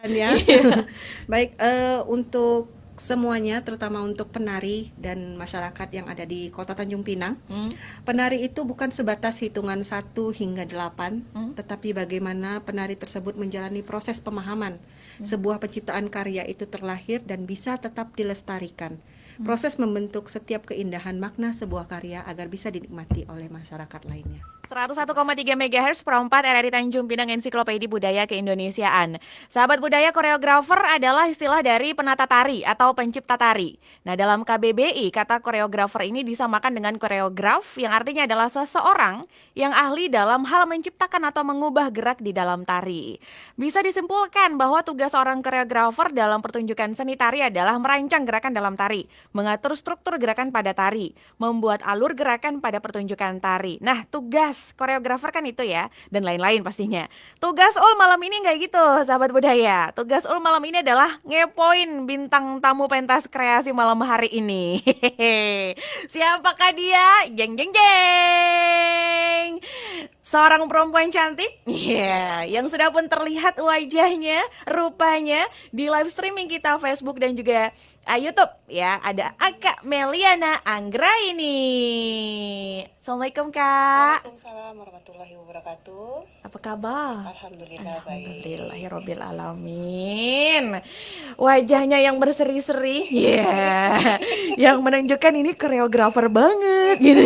ya. Iya. Baik, untuk semuanya, terutama untuk penari dan masyarakat yang ada di Kota Tanjung Pinang, Hmm, penari itu bukan sebatas hitungan 1 hingga 8, hmm, tetapi bagaimana penari tersebut menjalani proses pemahaman. hmm, Sebuah penciptaan karya itu terlahir dan bisa tetap dilestarikan. hmm. Proses membentuk setiap keindahan makna sebuah karya agar bisa dinikmati oleh masyarakat lainnya. 101,3 MHz per 4 RRI Tanjung Pinang Ensiklopedia Budaya Keindonesiaan. Sahabat budaya, koreografer adalah istilah dari penata tari atau pencipta tari. Nah, dalam KBBI, kata koreografer ini disamakan dengan koreograf yang artinya adalah seseorang yang ahli dalam hal menciptakan atau mengubah gerak di dalam tari. Bisa disimpulkan bahwa tugas seorang koreografer dalam pertunjukan seni tari adalah merancang gerakan dalam tari, mengatur struktur gerakan pada tari, membuat alur gerakan pada pertunjukan tari. Nah, tugas koreografer kan itu ya, dan lain-lain pastinya. Tugas Ul malam ini nggak gitu, sahabat budaya. Tugas Ul malam ini adalah ngepoin bintang tamu pentas kreasi malam hari ini. Hehehe. Siapakah dia? Jeng jeng jeng. Seorang perempuan cantik, ya, yang sudah pun terlihat wajahnya, rupanya di live streaming kita Facebook dan juga YouTube ya. Ada Aka Meliana Anggraini. Assalamualaikum Kak. Waalaikumsalam warahmatullahi wabarakatuh. Apa kabar? Alhamdulillah baik. Alhamdulillahirabbil alamin. Wajahnya yang berseri-seri, ya, yang menunjukkan ini koreografer banget gitu.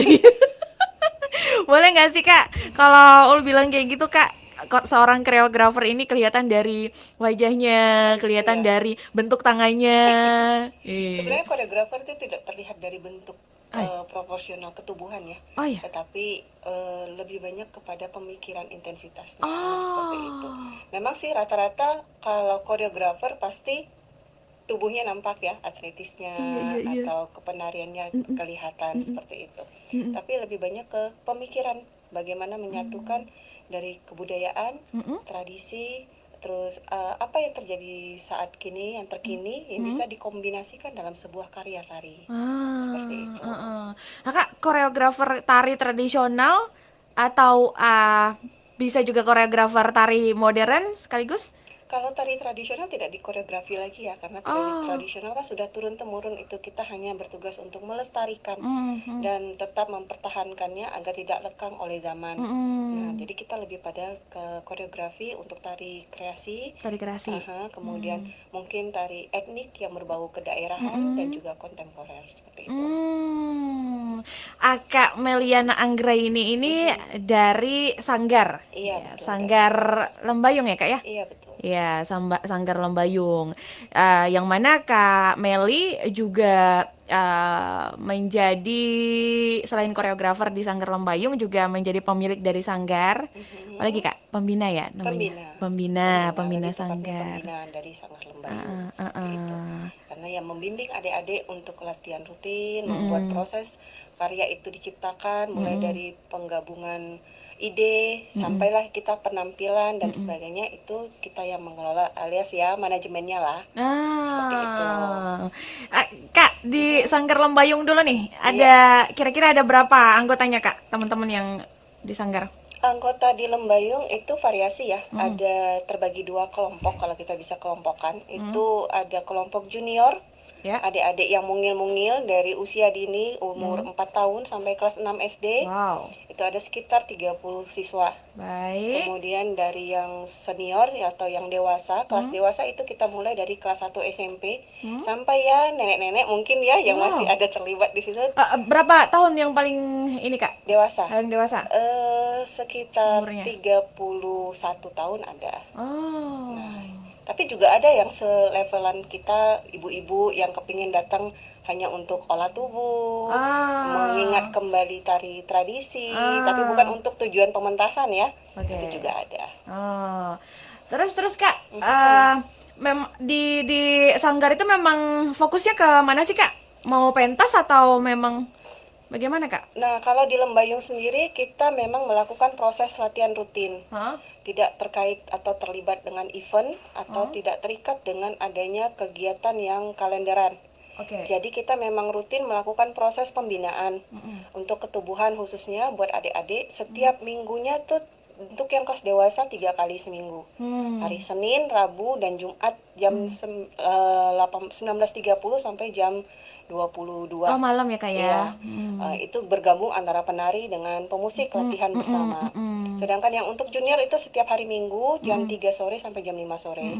Boleh nggak sih Kak, kalau Ul bilang kayak gitu Kak, kok seorang koreografer ini kelihatan dari wajahnya, kelihatan Iya, dari bentuk tangannya. sebenarnya koreografer itu tidak terlihat dari bentuk Oh, proporsional ketubuhan ya, oh ya. tetapi lebih banyak kepada pemikiran intensitasnya seperti itu. Oh. Memang sih rata-rata kalau koreografer pasti tubuhnya nampak ya, atletisnya Iya, iya, iya. atau kepenariannya Mm-mm, kelihatan mm-mm, seperti itu. mm-mm, Tapi lebih banyak ke pemikiran, bagaimana menyatukan dari kebudayaan, mm-mm, tradisi, terus apa yang terjadi saat kini, yang terkini, yang mm-mm. bisa dikombinasikan dalam sebuah karya tari. Seperti itu. Kakak koreografer tari tradisional atau bisa juga koreografer tari modern sekaligus? Kalau tari tradisional tidak dikoreografi lagi ya, karena tari Oh. tradisional kan sudah turun-temurun, itu kita hanya bertugas untuk melestarikan Mhm, dan tetap mempertahankannya agar tidak lekang oleh zaman. Nah, mhm. jadi kita lebih pada ke koreografi untuk tari kreasi, Tari kreasi. kemudian Hmm. mungkin tari etnik yang berbau kedaerahan dan Mhm. juga kontemporer seperti itu. Hmm. Akak Meliana Anggraini ini Mhm. dari Sanggar. Iya Ya, betul, dari Sanggar Sanggar. Lembayung ya, Kak ya? Iya betul. Ya, Sanggar Lembayung. Yang mana Kak Meli juga menjadi selain koreografer di Sanggar Lembayung juga menjadi pemilik dari Sanggar. Apalagi Mhm. Kak, pembina ya namanya. Pembina, Pembina lebih tepatnya Sanggar. pembinaan dari Sanggar Lembayung Uh, uh, seperti itu. uh. Karena yang membimbing adik-adik untuk latihan rutin, membuat Mm-mm. proses karya itu diciptakan, mulai Mm-mm. dari penggabungan ide Mm-mm. sampailah kita penampilan dan Mm-mm. sebagainya, itu kita yang mengelola, alias ya manajemennya lah seperti itu. Ah, Kak, di Sanggar Lembayung dulu nih, Iya. kira-kira ada berapa anggotanya Kak, teman-teman yang di Sanggar? Anggota di Lembayung itu variasi ya, Mm, ada terbagi dua kelompok kalau kita bisa kelompokkan. mm, Itu ada kelompok junior, ya, adik-adik yang mungil-mungil dari usia dini umur mm. 4 tahun sampai kelas 6 SD. Wow, Itu ada sekitar 30 siswa. baik. Kemudian dari yang senior atau yang dewasa, kelas Mm, dewasa itu kita mulai dari kelas 1 SMP mm. sampai ya nenek-nenek mungkin ya yang masih Wow. ada terlibat di situ, Berapa tahun yang paling ini Kak? dewasa. Paling dewasa Sekitar umurnya? 31 tahun ada. Nah, Oh. tapi juga ada yang selevelan kita, ibu-ibu yang kepingin datang hanya untuk olah tubuh, mengingat Ah. kembali tari tradisi, tapi bukan Ah. untuk tujuan pementasan ya. Itu Oke. juga ada. Oh. Terus Kak, Mhm. di Sanggar itu memang fokusnya ke mana sih Kak? Mau pentas atau memang bagaimana Kak? Nah, kalau di Lembayung sendiri kita memang melakukan proses latihan rutin. Hah? Tidak terkait atau terlibat dengan event atau Hah? tidak terikat dengan adanya kegiatan yang kalenderan. Oke. Jadi kita memang rutin melakukan proses pembinaan Mm-mm. untuk ketubuhan, khususnya buat adik-adik. Setiap minggunya tuh untuk yang kelas dewasa 3 kali seminggu. Hari Senin, Rabu, dan Jumat jam 19.30 sampai jam 22. Oh, malam ya Kak Iya, ya. itu bergabung antara penari dengan pemusik, latihan bersama. Sedangkan yang untuk junior itu setiap hari Minggu jam 3 sore sampai jam 5 sore.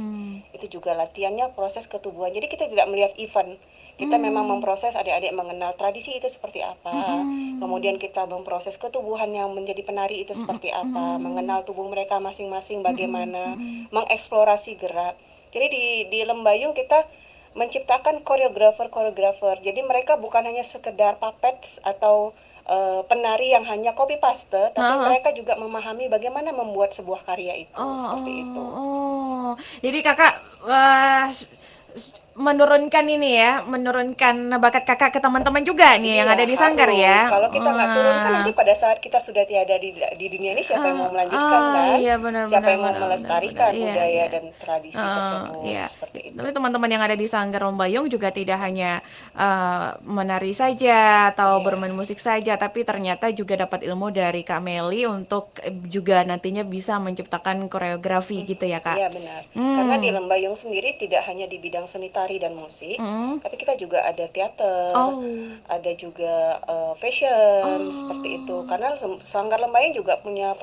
Itu juga latihannya proses ketubuhan. Jadi kita tidak melihat event. Kita memang memproses adik-adik mengenal tradisi itu seperti apa. Kemudian kita memproses ketubuhan yang menjadi penari itu seperti apa, mengenal tubuh mereka masing-masing bagaimana, mengeksplorasi gerak. Jadi di Lembayung kita menciptakan koreografer. Jadi mereka bukan hanya sekedar puppets atau penari yang hanya copy paste, tapi mereka juga memahami bagaimana membuat sebuah karya itu, seperti itu. Jadi kakak menurunkan ini ya, menurunkan bakat kakak ke teman-teman juga nih yang Iya, ada di Sanggar harus. ya. Kalau kita nggak turunkan nanti pada saat kita sudah tiada di dunia ini, siapa yang mau melanjutkan kan? Iya, benar, Siapa benar, yang mau benar, melestarikan benar. Iya, budaya iya. dan tradisi tersebut, Iya. seperti itu. Tapi teman-teman yang ada di Sanggar Lembayung juga tidak hanya menari saja atau Iya. bermain musik saja, tapi ternyata juga dapat ilmu dari Kak Meli untuk juga nantinya bisa menciptakan koreografi gitu ya Kak. Iya benar. Karena di Lembayung sendiri tidak hanya di bidang seni tari dan musik, tapi kita juga ada teater, ada juga fashion, seperti itu. Karena Sanggar Lembayung juga punya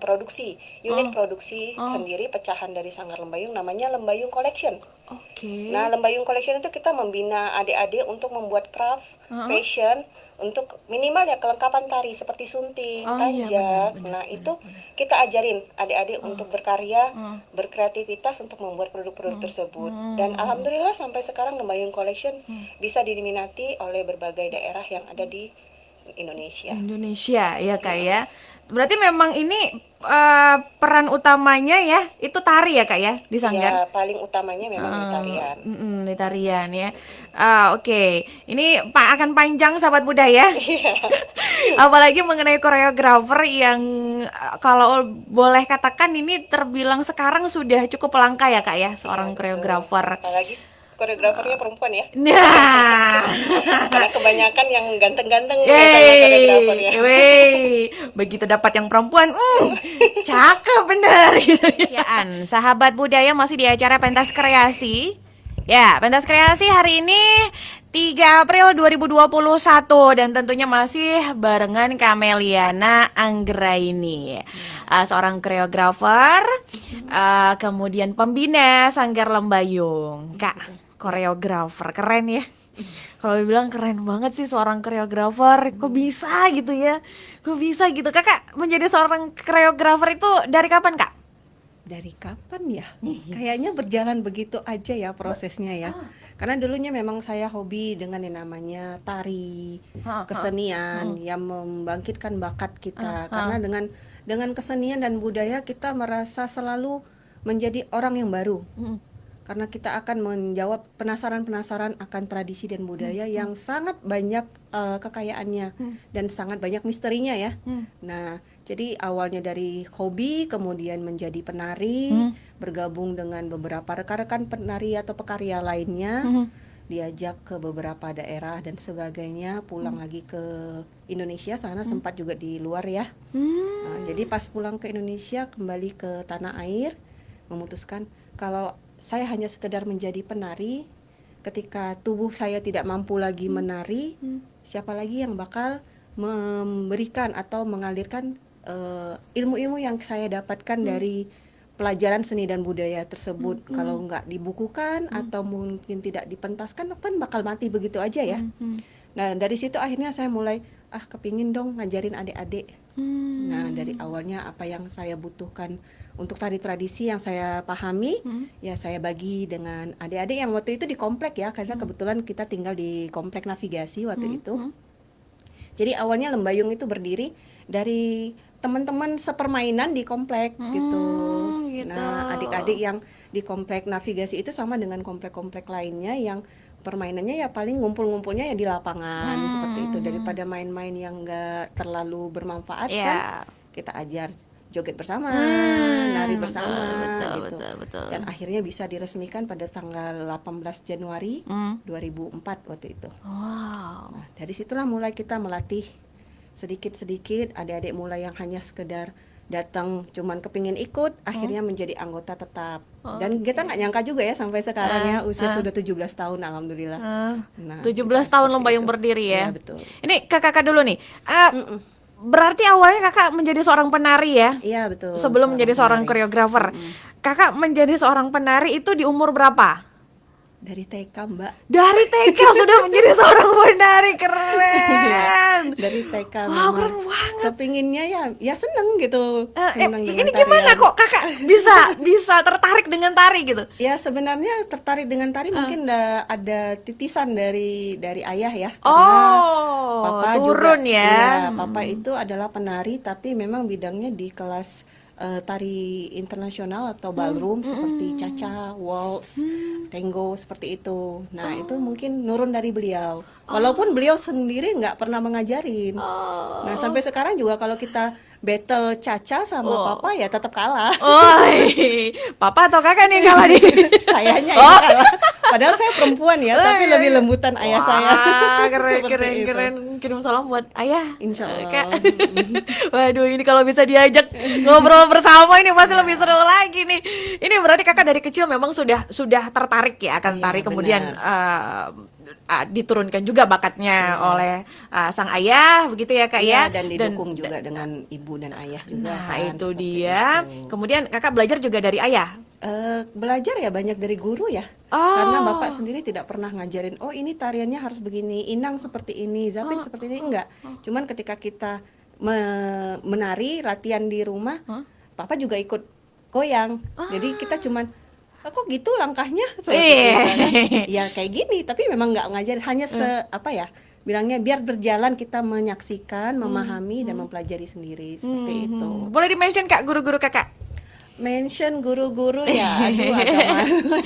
produksi, unit produksi sendiri pecahan dari Sanggar Lembayung, namanya Lembayung Collection. Oke. Nah, Lembayung Collection itu kita membina adik-adik untuk membuat craft, fashion, untuk minimal ya kelengkapan tari seperti sunting, tanjak. Nah, itu kita ajarin adik-adik untuk berkarya, berkreativitas untuk membuat produk-produk tersebut. Dan alhamdulillah sampai sekarang Lembayung Collection bisa diminati oleh berbagai daerah yang ada di Indonesia. Indonesia ya Kak ya. Berarti memang ini peran utamanya ya itu tari ya Kak ya di Sanggar. Ya, paling utamanya memang di tarian. Di tarian ya. Oke. Ini Pak akan panjang sahabat budaya. Apalagi mengenai koreografer yang kalau boleh katakan ini terbilang sekarang sudah cukup langka ya Kak ya seorang Betul. koreografer. Apalagi koreografernya perempuan ya. Nah. Karena kebanyakan yang ganteng-ganteng biasanya koreografernya. Begitu dapat yang perempuan, cakep bener gitu. Sahabat budaya masih di acara Pentas Kreasi. Ya, Pentas Kreasi hari ini 3 April 2021 dan tentunya masih barengan Kameliana Anggraini, seorang koreografer, kemudian pembina Sanggar Lembayung. Kak, koreografer keren ya. Kalau bilang keren banget sih seorang koreografer. Kok bisa gitu ya? Kok bisa gitu? Kakak menjadi seorang koreografer itu dari kapan, Kak? Dari kapan ya? Kayaknya berjalan begitu aja ya prosesnya ya. Karena dulunya memang saya hobi dengan yang namanya tari, kesenian yang membangkitkan bakat kita. Karena dengan kesenian dan budaya kita merasa selalu menjadi orang yang baru. Karena kita akan menjawab penasaran-penasaran akan tradisi dan budaya yang sangat banyak kekayaannya dan sangat banyak misterinya ya. Nah, jadi awalnya dari hobi, kemudian menjadi penari, bergabung dengan beberapa rekan-rekan penari atau pekarya lainnya, diajak ke beberapa daerah dan sebagainya, pulang lagi ke Indonesia, sana sempat juga di luar ya. Nah, jadi pas pulang ke Indonesia, kembali ke tanah air, memutuskan kalau saya hanya sekedar menjadi penari, ketika tubuh saya tidak mampu lagi menari, siapa lagi yang bakal memberikan atau mengalirkan ilmu-ilmu yang saya dapatkan dari pelajaran seni dan budaya tersebut. Kalau nggak dibukukan atau mungkin tidak dipentaskan, kan bakal mati begitu aja ya. Nah, dari situ akhirnya saya mulai kepingin dong ngajarin adik-adik. Nah, dari awalnya apa yang saya butuhkan untuk tari tradisi yang saya pahami, ya saya bagi dengan adik-adik yang waktu itu di komplek ya, karena kebetulan kita tinggal di komplek navigasi waktu itu. Jadi awalnya Lembayung itu berdiri dari teman-teman sepermainan di komplek gitu. Nah, adik-adik yang di komplek navigasi itu sama dengan komplek-komplek lainnya yang permainannya ya paling ngumpul-ngumpulnya ya di lapangan seperti itu, daripada main-main yang enggak terlalu bermanfaat kan. Kita ajar joget bersama, nari bersama gitu. Betul. Dan akhirnya bisa diresmikan pada tanggal 18 Januari 2004 waktu itu. Wow. Nah, dari situlah mulai kita melatih sedikit-sedikit, adik-adik mulai yang hanya sekedar datang cuman kepingin ikut, akhirnya menjadi anggota tetap. Dan kita nggak nyangka juga ya sampai sekarang ya usia sudah 17 tahun alhamdulillah. Nah, 17 kita tahun seperti Lombayung itu. berdiri ya. Iya, betul. Ini kakak dulu nih. Mm-mm. Berarti awalnya kakak menjadi seorang penari ya? Iya, betul. Sebelum menjadi seorang penari. koreografer. Kakak menjadi seorang penari itu di umur berapa? Dari TK, Mbak. Dari TK sudah menjadi seorang penari, keren. Dari TK Wow, memang keren banget. kepinginnya ya seneng gitu. Seneng Ini dengan gimana tarian. kok kakak bisa tertarik dengan tari gitu? Ya sebenarnya tertarik dengan tari mungkin ada titisan dari ayah ya, karena papa turun juga, ya. iya, papa itu adalah penari tapi memang bidangnya di kelas tari internasional atau ballroom seperti cha-cha, waltz, tango seperti itu. Nah itu mungkin nurun dari beliau. Walaupun beliau sendiri nggak pernah mengajarin. Nah sampai sekarang juga kalau kita battle cha-cha sama papa ya tetap kalah. Oi, papa atau kakak nih yang kalah nih? Sayanya yang kalah. Padahal saya perempuan ya, tapi lebih lembutan ayah saya. Keren, Seperti keren, itu. keren. Kirim salam buat ayah. Insya Allah. Kak. Waduh, ini kalau bisa diajak ngobrol bersama ini pasti lebih seru lagi nih. Ini berarti kakak dari kecil memang sudah tertarik ya akan Iya, tari, kemudian benar. diturunkan juga bakatnya oleh sang ayah, begitu ya kak ya? Iya, dan didukung juga dengan ibu dan ayah juga. Nah kan, itu seperti dia. itu. Kemudian kakak belajar juga dari ayah. Belajar ya banyak dari guru ya. Karena bapak sendiri tidak pernah ngajarin, oh ini tariannya harus begini, inang seperti ini, zapin seperti ini, enggak. Cuman ketika kita menari, latihan di rumah, papa juga ikut goyang. Jadi kita cuman, kok gitu langkahnya? Seperti itu, kan? Ya kayak gini, tapi memang nggak ngajarin, hanya bilangnya biar berjalan kita menyaksikan, memahami, dan mempelajari sendiri, seperti itu. Boleh di-mention kak guru-guru kakak? Mention guru-guru ya, aduh agak malu.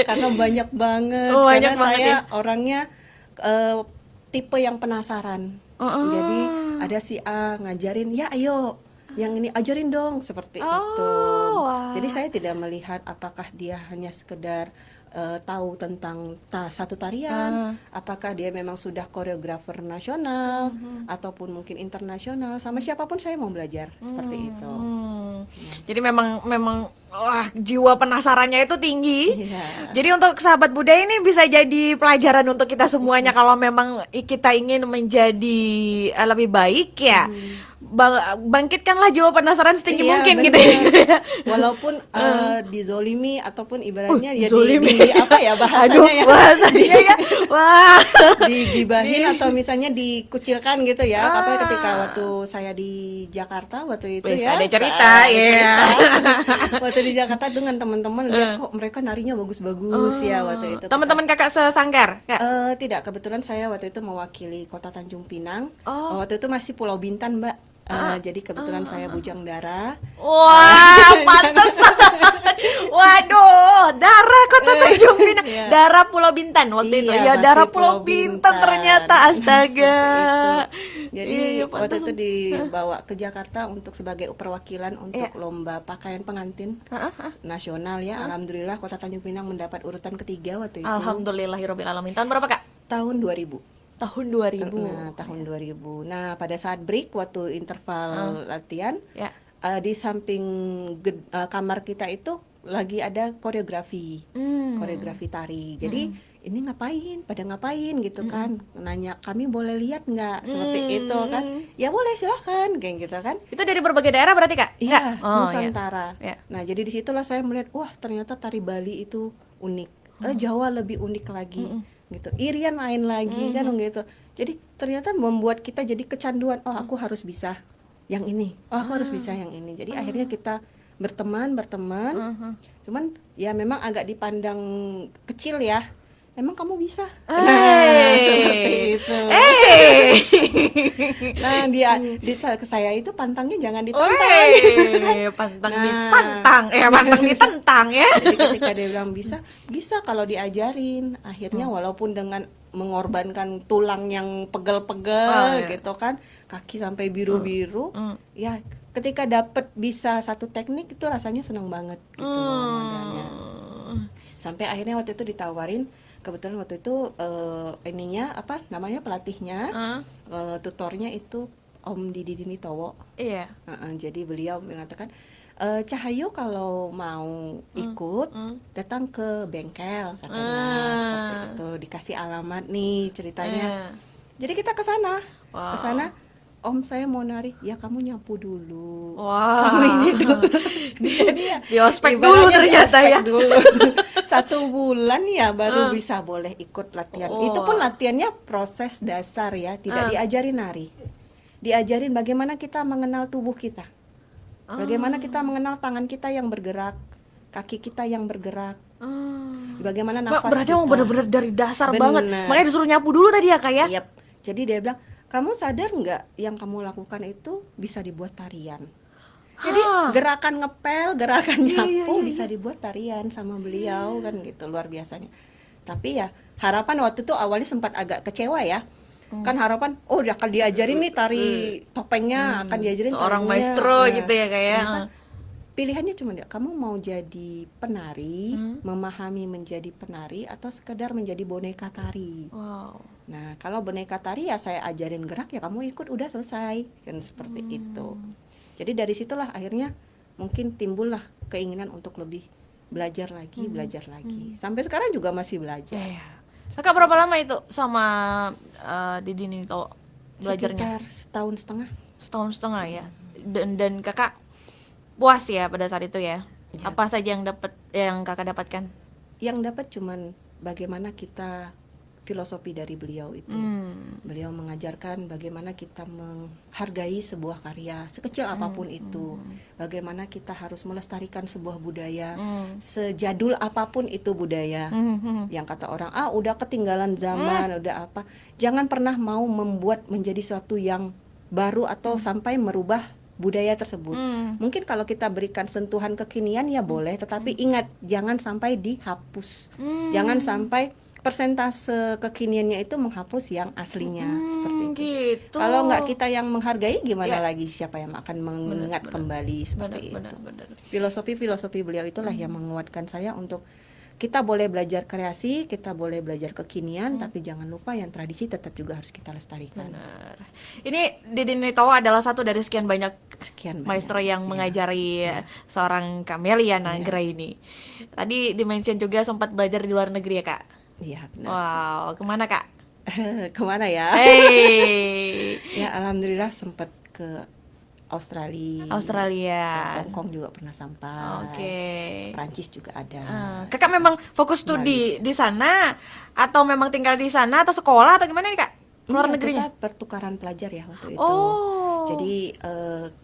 Karena banyak banget. Banyak Karena banget saya ya. orangnya tipe yang penasaran. Jadi ada si A ngajarin, ya ayo, yang ini ajarin dong, seperti itu. Wah. Jadi saya tidak melihat apakah dia hanya sekedar tahu tentang satu tarian, apakah dia memang sudah koreografer nasional ataupun mungkin internasional, sama siapapun saya mau belajar seperti itu. Jadi memang wah, jiwa penasarannya itu tinggi. Iya. Jadi untuk sahabat budaya ini bisa jadi pelajaran untuk kita semuanya kalau memang kita ingin menjadi lebih baik ya. Bangkitkanlah jiwa penasaran setinggi Iya, mungkin bener. gitu ya. Walaupun dizolimi ataupun ibaratnya ya dizolimi. apa ya bahasanya Aduh, ya, bahasanya ya. Wah. digibahin atau misalnya dikucilkan gitu ya. Apa ketika waktu saya di Jakarta waktu itu Wis, ya. ada cerita, ya. Waktu di Jakarta dengan teman-teman lihat kok mereka narinya bagus-bagus ya waktu itu. Teman-teman kakak sesanggar, Kak? Tidak, kebetulan saya waktu itu mewakili Kota Tanjung Pinang. Oh. Waktu itu masih Pulau Bintan, Mbak. Jadi kebetulan saya bujang dara. Wah, pantesan. Waduh, darah Kota Tanjung Pinang, Iya. darah Pulau Bintan waktu itu. Ya, masih darah Pulau Bintan ternyata, astaga. Seperti itu. Jadi Iya, waktu itu pantesan. dibawa ke Jakarta untuk sebagai perwakilan untuk lomba pakaian pengantin nasional ya. Alhamdulillah Kota Tanjung Pinang mendapat urutan ketiga waktu itu. Alhamdulillahirabbil alamin. Tahun berapa, Kak? Tahun 2000. Tahun 2000. Nah, tahun 2000. Nah, pada saat break waktu interval latihan, Ya. di samping kamar kita itu lagi ada koreografi tari. Jadi ini ngapain? Pada ngapain gitu kan? Nanya, kami boleh lihat nggak? Seperti itu kan? Ya boleh, silahkan kayak gitu kan? Itu dari berbagai daerah berarti, Kak? Iya, Oh, Nusantara. iya. Nah, jadi disitulah saya melihat, wah ternyata tari Bali itu unik. Jawa lebih unik lagi, gitu. Irian lain lagi kan, gitu. Jadi ternyata membuat kita jadi kecanduan. Oh, aku harus bisa yang ini. Oh, aku harus bisa yang ini. Jadi akhirnya kita berteman. Cuman ya memang agak dipandang kecil ya. Emang kamu bisa? Nah, seperti itu. Nah, ke saya itu pantangnya jangan ditantang. Pantang Nah. dipantang, pantang ditentang ya. Jadi ketika dia bilang bisa kalau diajarin. Akhirnya walaupun dengan mengorbankan tulang yang pegel-pegel gitu kan, kaki sampai biru-biru, ya ketika dapat bisa satu teknik itu rasanya senang banget gitu modelnya. Sampai akhirnya waktu itu ditawarin, kebetulan waktu itu ininya apa namanya pelatihnya, tutornya itu Om Didi Dinitowo. Iya. Jadi beliau mengatakan, Cahayu kalau mau ikut datang ke bengkel katanya, seperti itu, dikasih alamat nih ceritanya. Jadi kita ke sana. Wow. Ke sana, Om saya mau nari, ya kamu nyapu dulu. Wah. Kamu ini dulu. Jadi ya Di ospek ibaratnya dulu di ternyata ospek ya. dulu. 1 bulan ya baru bisa boleh ikut latihan. Itu pun latihannya proses dasar ya, tidak diajarin nari. Diajarin bagaimana kita mengenal tubuh kita. Bagaimana kita mengenal tangan kita yang bergerak, kaki kita yang bergerak. Bagaimana nafas Berarti kita. mau benar-benar dari dasar banget. Bener. Makanya disuruh nyapu dulu tadi ya Kak ya? Yap. Jadi dia bilang, kamu sadar nggak yang kamu lakukan itu bisa dibuat tarian. Jadi gerakan ngepel, gerakan nyapu bisa dibuat tarian sama beliau kan gitu, luar biasanya. Tapi ya harapan waktu itu awalnya sempat agak kecewa ya. Kan harapan, udah akan diajarin nih tari topengnya, akan diajarin Seorang tarinya. maestro gitu ya Kak ya? Ternyata pilihannya cuma dia, kamu mau jadi penari, memahami menjadi penari, atau sekedar menjadi boneka tari. Wow. Nah, kalau boneka tari ya saya ajarin gerak, ya kamu ikut, udah selesai, kan seperti itu. Jadi dari situlah akhirnya mungkin timbullah keinginan untuk lebih belajar lagi. Sampai sekarang juga masih belajar. Iya. Kakak berapa lama itu sama Didi Dinitowo belajarnya? Sekitar 1,5 tahun. 1,5 tahun ya. Dan Kakak puas ya pada saat itu ya? Yes. Apa saja yang Kakak dapatkan? Yang dapat cuman bagaimana kita, filosofi dari beliau itu. Beliau mengajarkan bagaimana kita menghargai sebuah karya sekecil apapun itu. Bagaimana kita harus melestarikan sebuah budaya sejadul apapun itu budaya. Yang kata orang, udah ketinggalan zaman, udah apa. Jangan pernah mau membuat menjadi suatu yang baru atau sampai merubah budaya tersebut. Mungkin kalau kita berikan sentuhan kekinian ya boleh, tetapi ingat jangan sampai dihapus. Jangan sampai persentase kekiniannya itu menghapus yang aslinya, seperti itu. Gitu. Kalau nggak kita yang menghargai, gimana lagi siapa yang akan mengingat kembali seperti itu. Filosofi beliau itulah yang menguatkan saya untuk kita boleh belajar kreasi, kita boleh belajar kekinian, tapi jangan lupa yang tradisi tetap juga harus kita lestarikan. Benar. Ini Didi Dinitowo adalah satu dari sekian banyak maestro yang mengajari seorang Camelia Nagra ini. Tadi dimention juga sempat belajar di luar negeri ya Kak? Iya benar. Wow, kemana Kak? Kemana ya? Hey. Ya alhamdulillah sempat ke Australia. Ke Hong Kong juga pernah sampai. Oke. Prancis juga ada. Kakak memang fokus studi di sana atau memang tinggal di sana atau sekolah atau gimana nih Kak? Luar negerinya? Kita pertukaran pelajar ya waktu itu. Oh. Jadi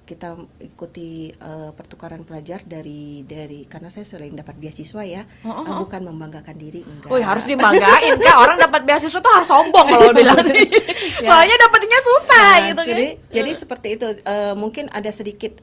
kita ikuti pertukaran pelajar dari karena saya sering dapat beasiswa ya. Bukan membanggakan diri, enggak. Wih, harus dibanggain Kak. Orang dapat beasiswa tuh harus sombong kalau bilang sih. Soalnya dapatnya susah gitu kan. Jadi seperti itu. Mungkin ada sedikit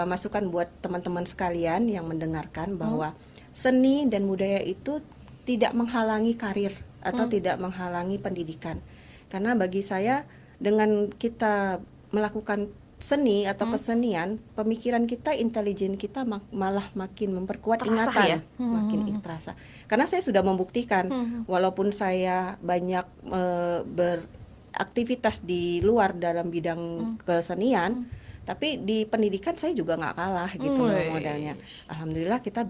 masukan buat teman-teman sekalian yang mendengarkan bahwa seni dan budaya itu tidak menghalangi karir atau tidak menghalangi pendidikan. Karena bagi saya dengan kita melakukan seni atau kesenian, pemikiran kita, intelijen kita malah makin memperkuat ingatan, makin terasa. Karena saya sudah membuktikan, walaupun saya banyak beraktivitas di luar dalam bidang kesenian, tapi di pendidikan saya juga nggak kalah gitu loh modalnya. Alhamdulillah kita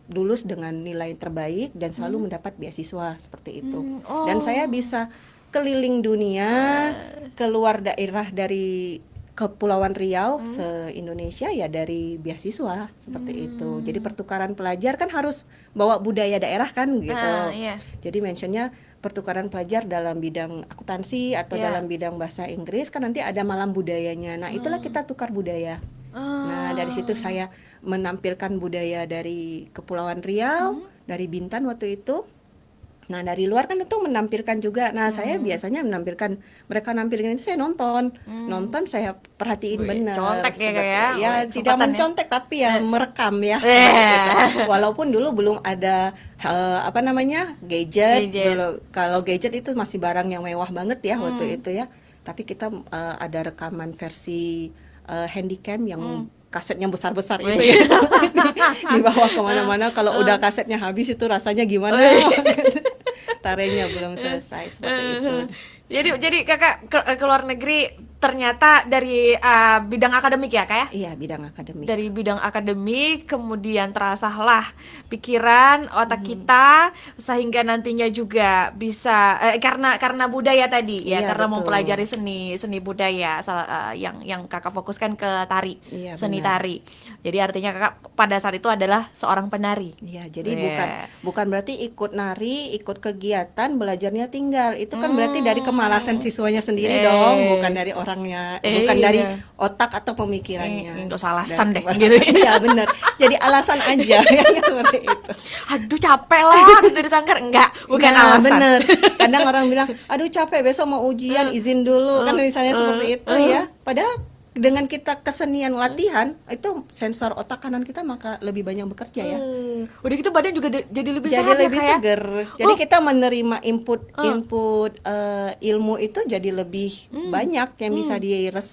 lulus dengan nilai terbaik dan selalu mendapat beasiswa seperti itu. Dan saya bisa keliling dunia, keluar daerah dari Kepulauan Riau se-Indonesia ya dari beasiswa seperti itu. Jadi pertukaran pelajar kan harus bawa budaya daerah kan gitu. Jadi mentionnya pertukaran pelajar dalam bidang akuntansi atau dalam bidang bahasa Inggris kan nanti ada malam budayanya. Nah, itulah kita tukar budaya. Nah, dari situ saya menampilkan budaya dari Kepulauan Riau, dari Bintan waktu itu. Nah, dari luar kan tentu menampilkan juga. Nah, saya biasanya menampilkan, mereka nampilkan itu saya nonton saya perhatiin benar. Contek ya. Ya, tidak mencontek tapi ya merekam ya. Walaupun dulu belum ada gadget. Dulu, kalau gadget itu masih barang yang mewah banget ya waktu itu ya. Tapi kita ada rekaman versi handycam yang kasetnya besar-besar itu ya. Dibawa kemana-mana. Kalau udah kasetnya habis itu rasanya gimana? Tarenya belum selesai seperti itu. Jadi kakak ke luar negeri ternyata dari bidang akademik ya Kak ya? Iya, bidang akademik. Dari bidang akademik kemudian terasahlah pikiran otak kita sehingga nantinya juga bisa karena budaya tadi ya, Iya, karena betul. mempelajari seni budaya yang Kakak fokuskan ke tari, Iya, seni benar. tari. Jadi artinya Kakak pada saat itu adalah seorang penari. Iya, jadi Weh. bukan berarti ikut nari, ikut kegiatan, belajarnya tinggal. Itu kan berarti dari kemalasan siswanya sendiri dong, bukan dari orangnya, bukan dari Iya. otak atau pemikirannya. Nggak usah alasan Dan deh, gitu. Iya, benar. Jadi alasan aja seperti itu. Aduh capek lah habis dari sangkar. Enggak, bukan Nah, alasan. bener. Kadang orang bilang, aduh capek besok mau ujian, izin dulu. Kan misalnya seperti itu ya. Padahal dengan kita kesenian latihan, itu sensor otak kanan kita maka lebih banyak bekerja ya. Udah gitu badan juga jadi lebih Jadi sehat lebih ya Kak ya? seger. Jadi kita menerima input ilmu itu jadi lebih banyak yang bisa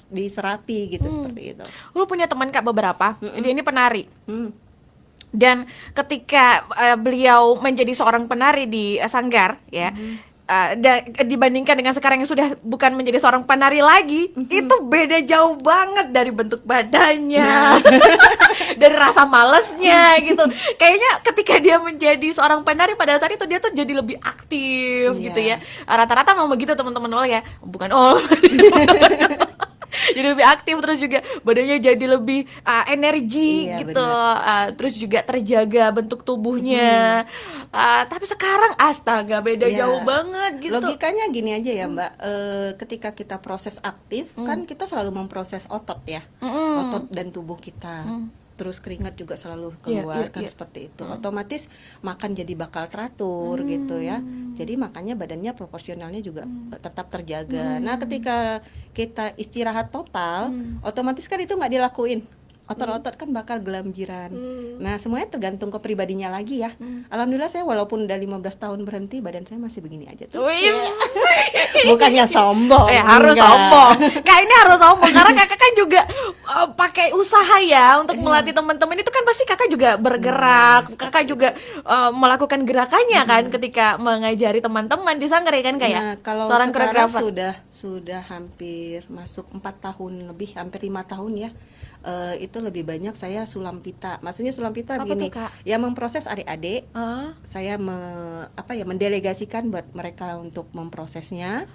diserapi gitu seperti itu. Lu punya teman Kak beberapa, dia ini penari. Hmm. Dan ketika beliau menjadi seorang penari di Sanggar ya, dibandingkan dengan sekarang yang sudah bukan menjadi seorang penari lagi, itu beda jauh banget dari bentuk badannya, dari rasa malesnya gitu. Kayaknya ketika dia menjadi seorang penari pada saat itu dia tuh jadi lebih aktif gitu ya. Rata-rata memang begitu teman-teman Ol ya, bukan Ol. Jadi lebih aktif, terus juga badannya jadi lebih energi Iya, gitu, terus juga terjaga bentuk tubuhnya. Tapi sekarang astaga beda Iya. jauh banget gitu. Logikanya gini aja ya Mbak, ketika kita proses aktif kan kita selalu memproses otot ya, otot dan tubuh kita. Terus keringat juga selalu keluar kan seperti itu. Otomatis makan jadi bakal teratur gitu ya. Jadi makanya badannya proporsionalnya juga tetap terjaga. Nah, ketika kita istirahat total, otomatis kan itu nggak dilakuin. Otot-otot kan bakal gelamjiran. Nah, semuanya tergantung ke pribadinya lagi ya. Alhamdulillah saya walaupun udah 15 tahun berhenti, badan saya masih begini aja tuh. Wis. Bukannya sombong. Harus enggak. sombong. Kak ini harus sombong karena kakak kan juga pakai usaha ya untuk melatih teman-teman. Itu kan pasti kakak juga bergerak, kakak juga melakukan gerakannya kan ketika mengajari teman-teman di Sanggar ya kan Kak ya? Nah, kalau Seorang sekarang koreografer. sudah hampir masuk 4 tahun lebih, hampir 5 tahun ya. Itu lebih banyak saya sulampita. Maksudnya sulampita Apa begini, tuh, Kak? ya memproses adik-adik. Ah. Saya mendelegasikan buat mereka untuk memprosesnya.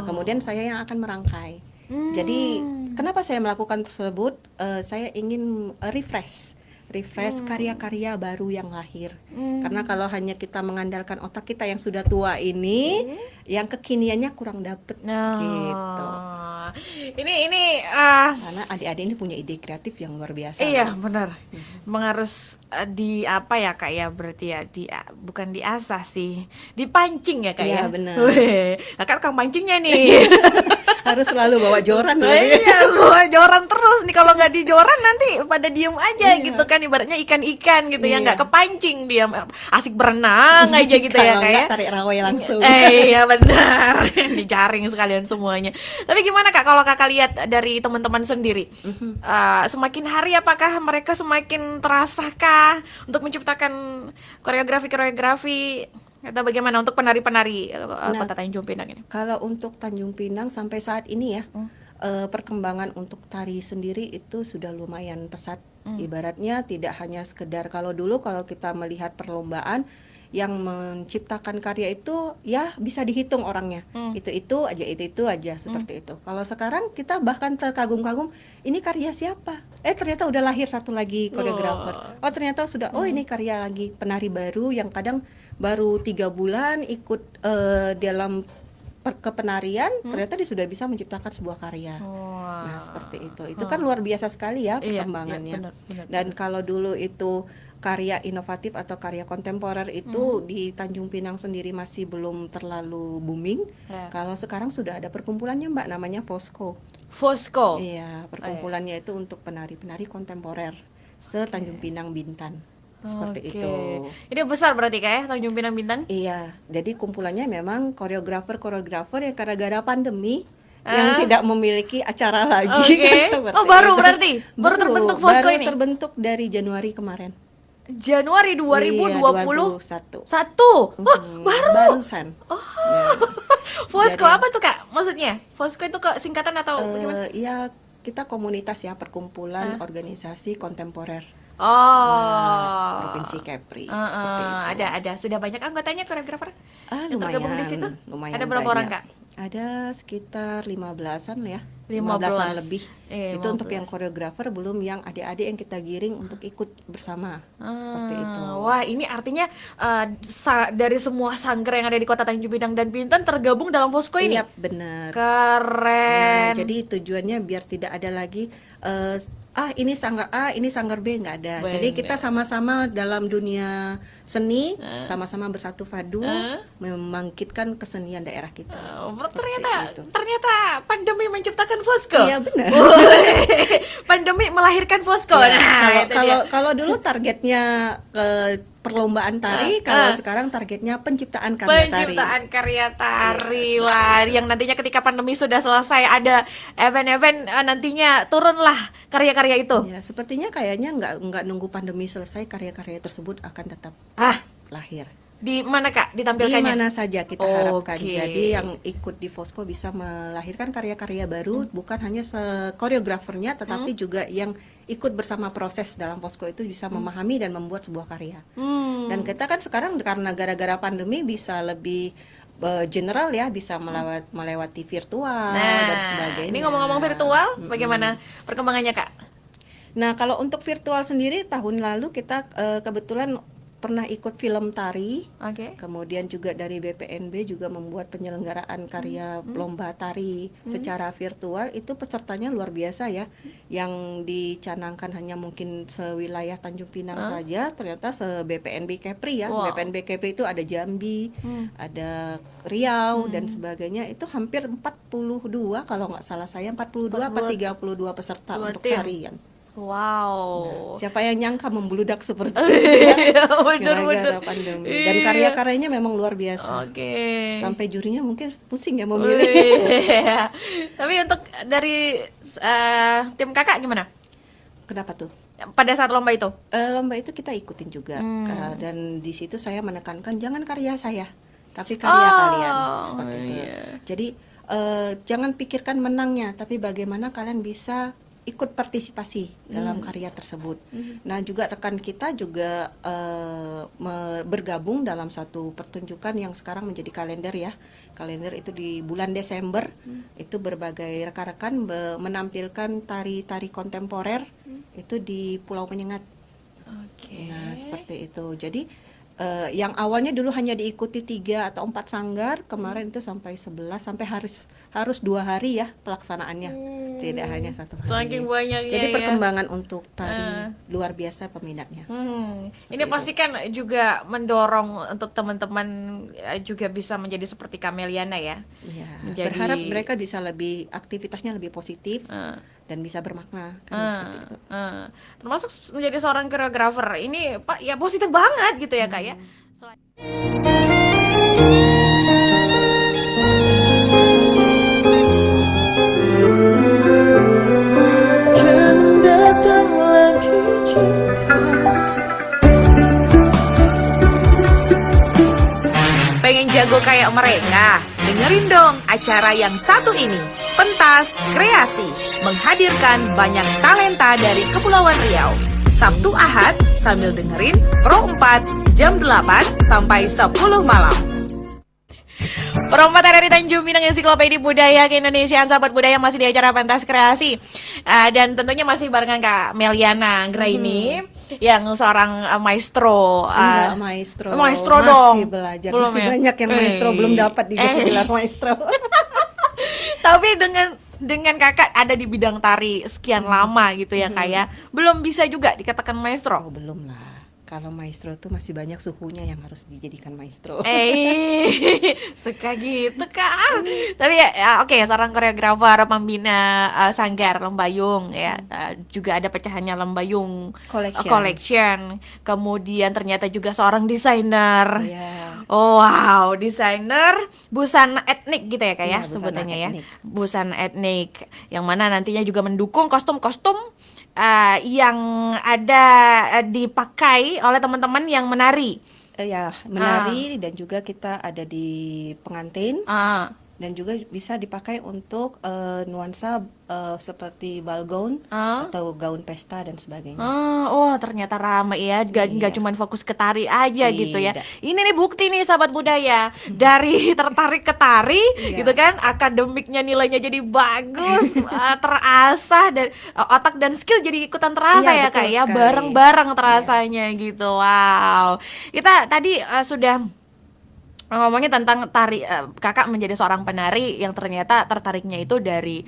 Kemudian saya yang akan merangkai. Jadi kenapa saya melakukan tersebut? Saya ingin refresh karya-karya baru yang lahir. Karena kalau hanya kita mengandalkan otak kita yang sudah tua ini, yang kekiniannya kurang dapet gitu. Ini Karena adik-adik ini punya ide kreatif yang luar biasa. iya benar. Mengharus di apa ya Kak ya, berarti ya bukan diasah sih, dipancing ya Kak Iya, ya. benar. Weh, Kakak tukang pancingnya nih. Harus selalu bawa joran loh. Iya, semua joran terus nih, kalau nggak di joran nanti pada diem aja gitu kan, ibaratnya ikan-ikan gitu ya, Iya. nggak kepancing dia, asik berenang aja gitu ya Kalau Kak ya. enggak tarik rawe langsung. Iya benar, dijaring sekalian semuanya. Tapi gimana Kak kalau Kakak lihat dari teman-teman sendiri, semakin hari apakah mereka semakin terasakah untuk menciptakan koreografi atau bagaimana untuk penari-penari Kota Tanjung Pinang ini? Kalau untuk Tanjung Pinang sampai saat ini ya, perkembangan untuk tari sendiri itu sudah lumayan pesat. Ibaratnya tidak hanya sekedar kalau dulu kalau kita melihat perlombaan yang menciptakan karya itu ya bisa dihitung orangnya. Itu aja seperti itu. Kalau sekarang kita bahkan terkagum-kagum, ini karya siapa? Ternyata udah lahir satu lagi koreografer. Ternyata sudah ini karya lagi penari baru yang kadang baru 3 bulan ikut dalam kepenarian, ternyata dia sudah bisa menciptakan sebuah karya. Nah, seperti itu. Itu kan luar biasa sekali ya perkembangannya. Benar. Dan kalau dulu itu karya inovatif atau karya kontemporer itu di Tanjung Pinang sendiri masih belum terlalu booming. Kalau sekarang sudah ada perkumpulannya Mbak, namanya Fosco. Fosco. Iya, perkumpulannya itu untuk penari-penari kontemporer se-Tanjung Pinang Bintan. Seperti itu. Ini besar berarti Kak ya, Tanjung Pinang Bintan? Iya, jadi kumpulannya memang koreografer yang gara-gara pandemi yang tidak memiliki acara lagi. Seperti baru itu. berarti? Baru terbentuk Fosco baru ini? terbentuk dari Januari kemarin. Januari 2021. Iya, 21. Baru? Barusan. Fosco Jadi, apa tuh Kak? Maksudnya? Fosco itu ke singkatan atau bagaimana? ya kita komunitas ya, perkumpulan organisasi kontemporer. Nah, Oh. Provinsi Kepri seperti itu. Ada. Sudah banyak anggotanya koreografer yang tergabung di situ? Lumayan Ada berapa orang, banyak. Kak? Ada sekitar 15-an ya. 15 lebih. Itu untuk yang koreografer, belum yang adik-adik yang kita giring untuk ikut bersama. Seperti itu. Wah, ini artinya dari semua sanggar yang ada di Kota Tanjung Pinang dan Bintan tergabung dalam Fosco ini. Iya, benar. Keren. Nah, jadi tujuannya biar tidak ada lagi ini sanggar A, ini sanggar B, nggak ada. Benar. Jadi kita sama-sama dalam dunia seni, sama-sama bersatu padu membangkitkan kesenian daerah kita. Seperti itu. Ternyata pandemi menciptakan Fosco. Iya, benar. Pandemi melahirkan Fosco. Ya, Nah, kalau dulu targetnya perlombaan tari, kalau sekarang targetnya penciptaan karya tari. Penciptaan karya tari. Wah, yang nantinya ketika pandemi sudah selesai ada event-event, nantinya turunlah karya-karya itu. Ya, sepertinya kayaknya nggak nunggu pandemi selesai, karya-karya tersebut akan tetap lahir. Di mana Kak Di ditampilkannya? mana saja kita harapkan. Oke. Jadi yang ikut di Fosco bisa melahirkan karya-karya baru, bukan hanya koreografernya, tetapi juga yang ikut bersama proses dalam Fosco itu bisa memahami dan membuat sebuah karya. Dan kita kan sekarang karena gara-gara pandemi bisa lebih general ya, bisa melewati virtual dan sebagainya. Ini ngomong-ngomong virtual, bagaimana perkembangannya Kak? Nah, kalau untuk virtual sendiri, tahun lalu kita kebetulan pernah ikut film tari. Oke. Kemudian juga dari BPNB juga membuat penyelenggaraan karya lomba tari secara virtual. Itu pesertanya luar biasa ya. Yang dicanangkan hanya mungkin sewilayah Tanjung Pinang saja, ternyata se-BPNB Kepri ya. Wow. BPNB Kepri itu ada Jambi, ada Riau dan sebagainya. Itu hampir 42 kalau nggak salah saya, 42 apa 32 peserta untuk tim. tarian. Wow. Siapa yang nyangka membludak seperti itu ya, Bener-bener. gara-gara pandemi. Dan karya-karyanya memang luar biasa. Oke. Sampai jurinya mungkin pusing ya memilih. Iya. Tapi untuk dari tim Kakak gimana? Kenapa tuh? Pada saat lomba itu? Lomba itu kita ikutin juga. Dan di situ saya menekankan jangan karya saya, tapi karya kalian. Seperti itu. Jadi jangan pikirkan menangnya, tapi bagaimana kalian bisa ikut partisipasi dalam karya tersebut. Nah, juga rekan kita juga bergabung dalam satu pertunjukan yang sekarang menjadi kalender ya. Kalender itu di bulan Desember, itu berbagai rekan-rekan menampilkan tari-tari kontemporer itu di Pulau Penyengat. Oke. Nah, seperti itu. Jadi yang awalnya dulu hanya diikuti 3 atau 4 sanggar, kemarin itu sampai 11, sampai harus 2 hari ya pelaksanaannya, tidak hanya 1 hari. Saking banyaknya Jadi ya. perkembangan untuk tari luar biasa peminatnya. Ini pasti kan juga mendorong untuk teman-teman juga bisa menjadi seperti Kameliana ya. Ya, Menjadi- berharap mereka bisa aktivitasnya lebih positif dan bisa bermakna kan seperti itu. Termasuk menjadi seorang koreografer ini Pak ya positif banget gitu ya Kak ya. Jangan datang lagi cinta. Pengen jago kayak mereka? Dengerin dong acara yang satu ini. Pentas Kreasi menghadirkan banyak talenta dari Kepulauan Riau. Sabtu Ahad sambil dengerin Pro 4 jam 8 sampai 10 malam. Pro 4 RRI Tanjung Pinang Ensiklopedia Budaya Keindonesiaan, sahabat budaya masih di acara Pentas Kreasi. Dan tentunya masih barengan Kak Meliana Anggraini yang seorang maestro. Enggak maestro. Maestro masih dong. belajar. Belum masih ya? banyak yang maestro belum dapat dikasih gelar maestro. Tapi dengan Kakak ada di bidang tari sekian lama gitu ya Kak ya, belum bisa juga dikatakan maestro. Oh, belum lah. Kalau maestro tuh masih banyak suhunya yang harus dijadikan maestro. Suka gitu Kak. Tapi ya, oke, seorang koreografer, pembina sanggar Lembayung ya, juga ada pecahannya Lembayung Collection. Kemudian ternyata juga seorang desainer. Iya. Oh, wow, desainer busana etnik gitu ya Kak ya, Iya, busana sebutannya ya. etnik. Busana etnik yang mana nantinya juga mendukung kostum-kostum yang ada dipakai oleh teman-teman yang menari. Ya, menari dan juga kita ada di pengantin. dan juga bisa dipakai untuk nuansa seperti bal gaun atau gaun pesta dan sebagainya. Oh, ternyata ramai ya, nggak Iya. cuma fokus ke tari aja gitu ya. Tidak. Ini nih bukti nih sahabat budaya, dari tertarik ke tari Iya. gitu kan, akademiknya nilainya jadi bagus, terasah, dan otak dan skill jadi ikutan terasa Iya, ya betul Kak ya, sekali. bareng-bareng terasanya gitu. Wow. Kita tadi sudah ngomongin tentang tari, kakak menjadi seorang penari yang ternyata tertariknya itu dari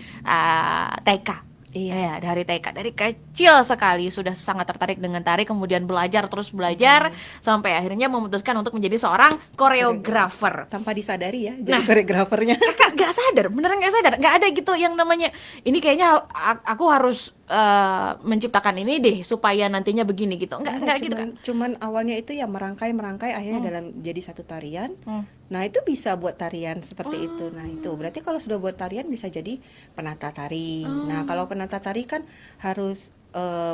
TK. Iya. Ya, dari TK, dari kecil sekali sudah sangat tertarik dengan tari, kemudian belajar terus belajar sampai akhirnya memutuskan untuk menjadi seorang koreografer. Tanpa disadari ya, Nah. jadi koreografernya. Kakak nggak sadar, beneran nggak sadar, nggak ada gitu yang namanya ini kayaknya aku harus menciptakan ini deh supaya nantinya begini gitu, nggak gitu kan? Cuman awalnya itu ya merangkai akhirnya dalam jadi satu tarian. Nah itu bisa buat tarian seperti itu. Nah itu berarti kalau sudah buat tarian bisa jadi penata tari. Nah kalau penata tari kan harus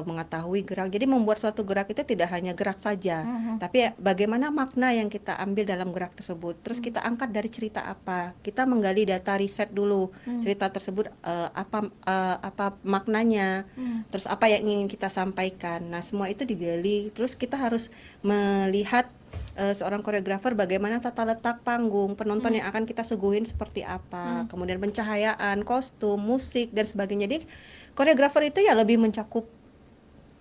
mengetahui gerak. Jadi membuat suatu gerak itu tidak hanya gerak saja, tapi bagaimana makna yang kita ambil dalam gerak tersebut. Terus kita angkat dari cerita apa. Kita menggali data riset dulu cerita tersebut, apa maknanya. Terus apa yang ingin kita sampaikan. Nah semua itu digali. Terus kita harus melihat seorang koreografer bagaimana tata letak panggung, penonton yang akan kita suguhin seperti apa, kemudian pencahayaan, kostum, musik dan sebagainya. Jadi koreografer itu ya lebih mencakup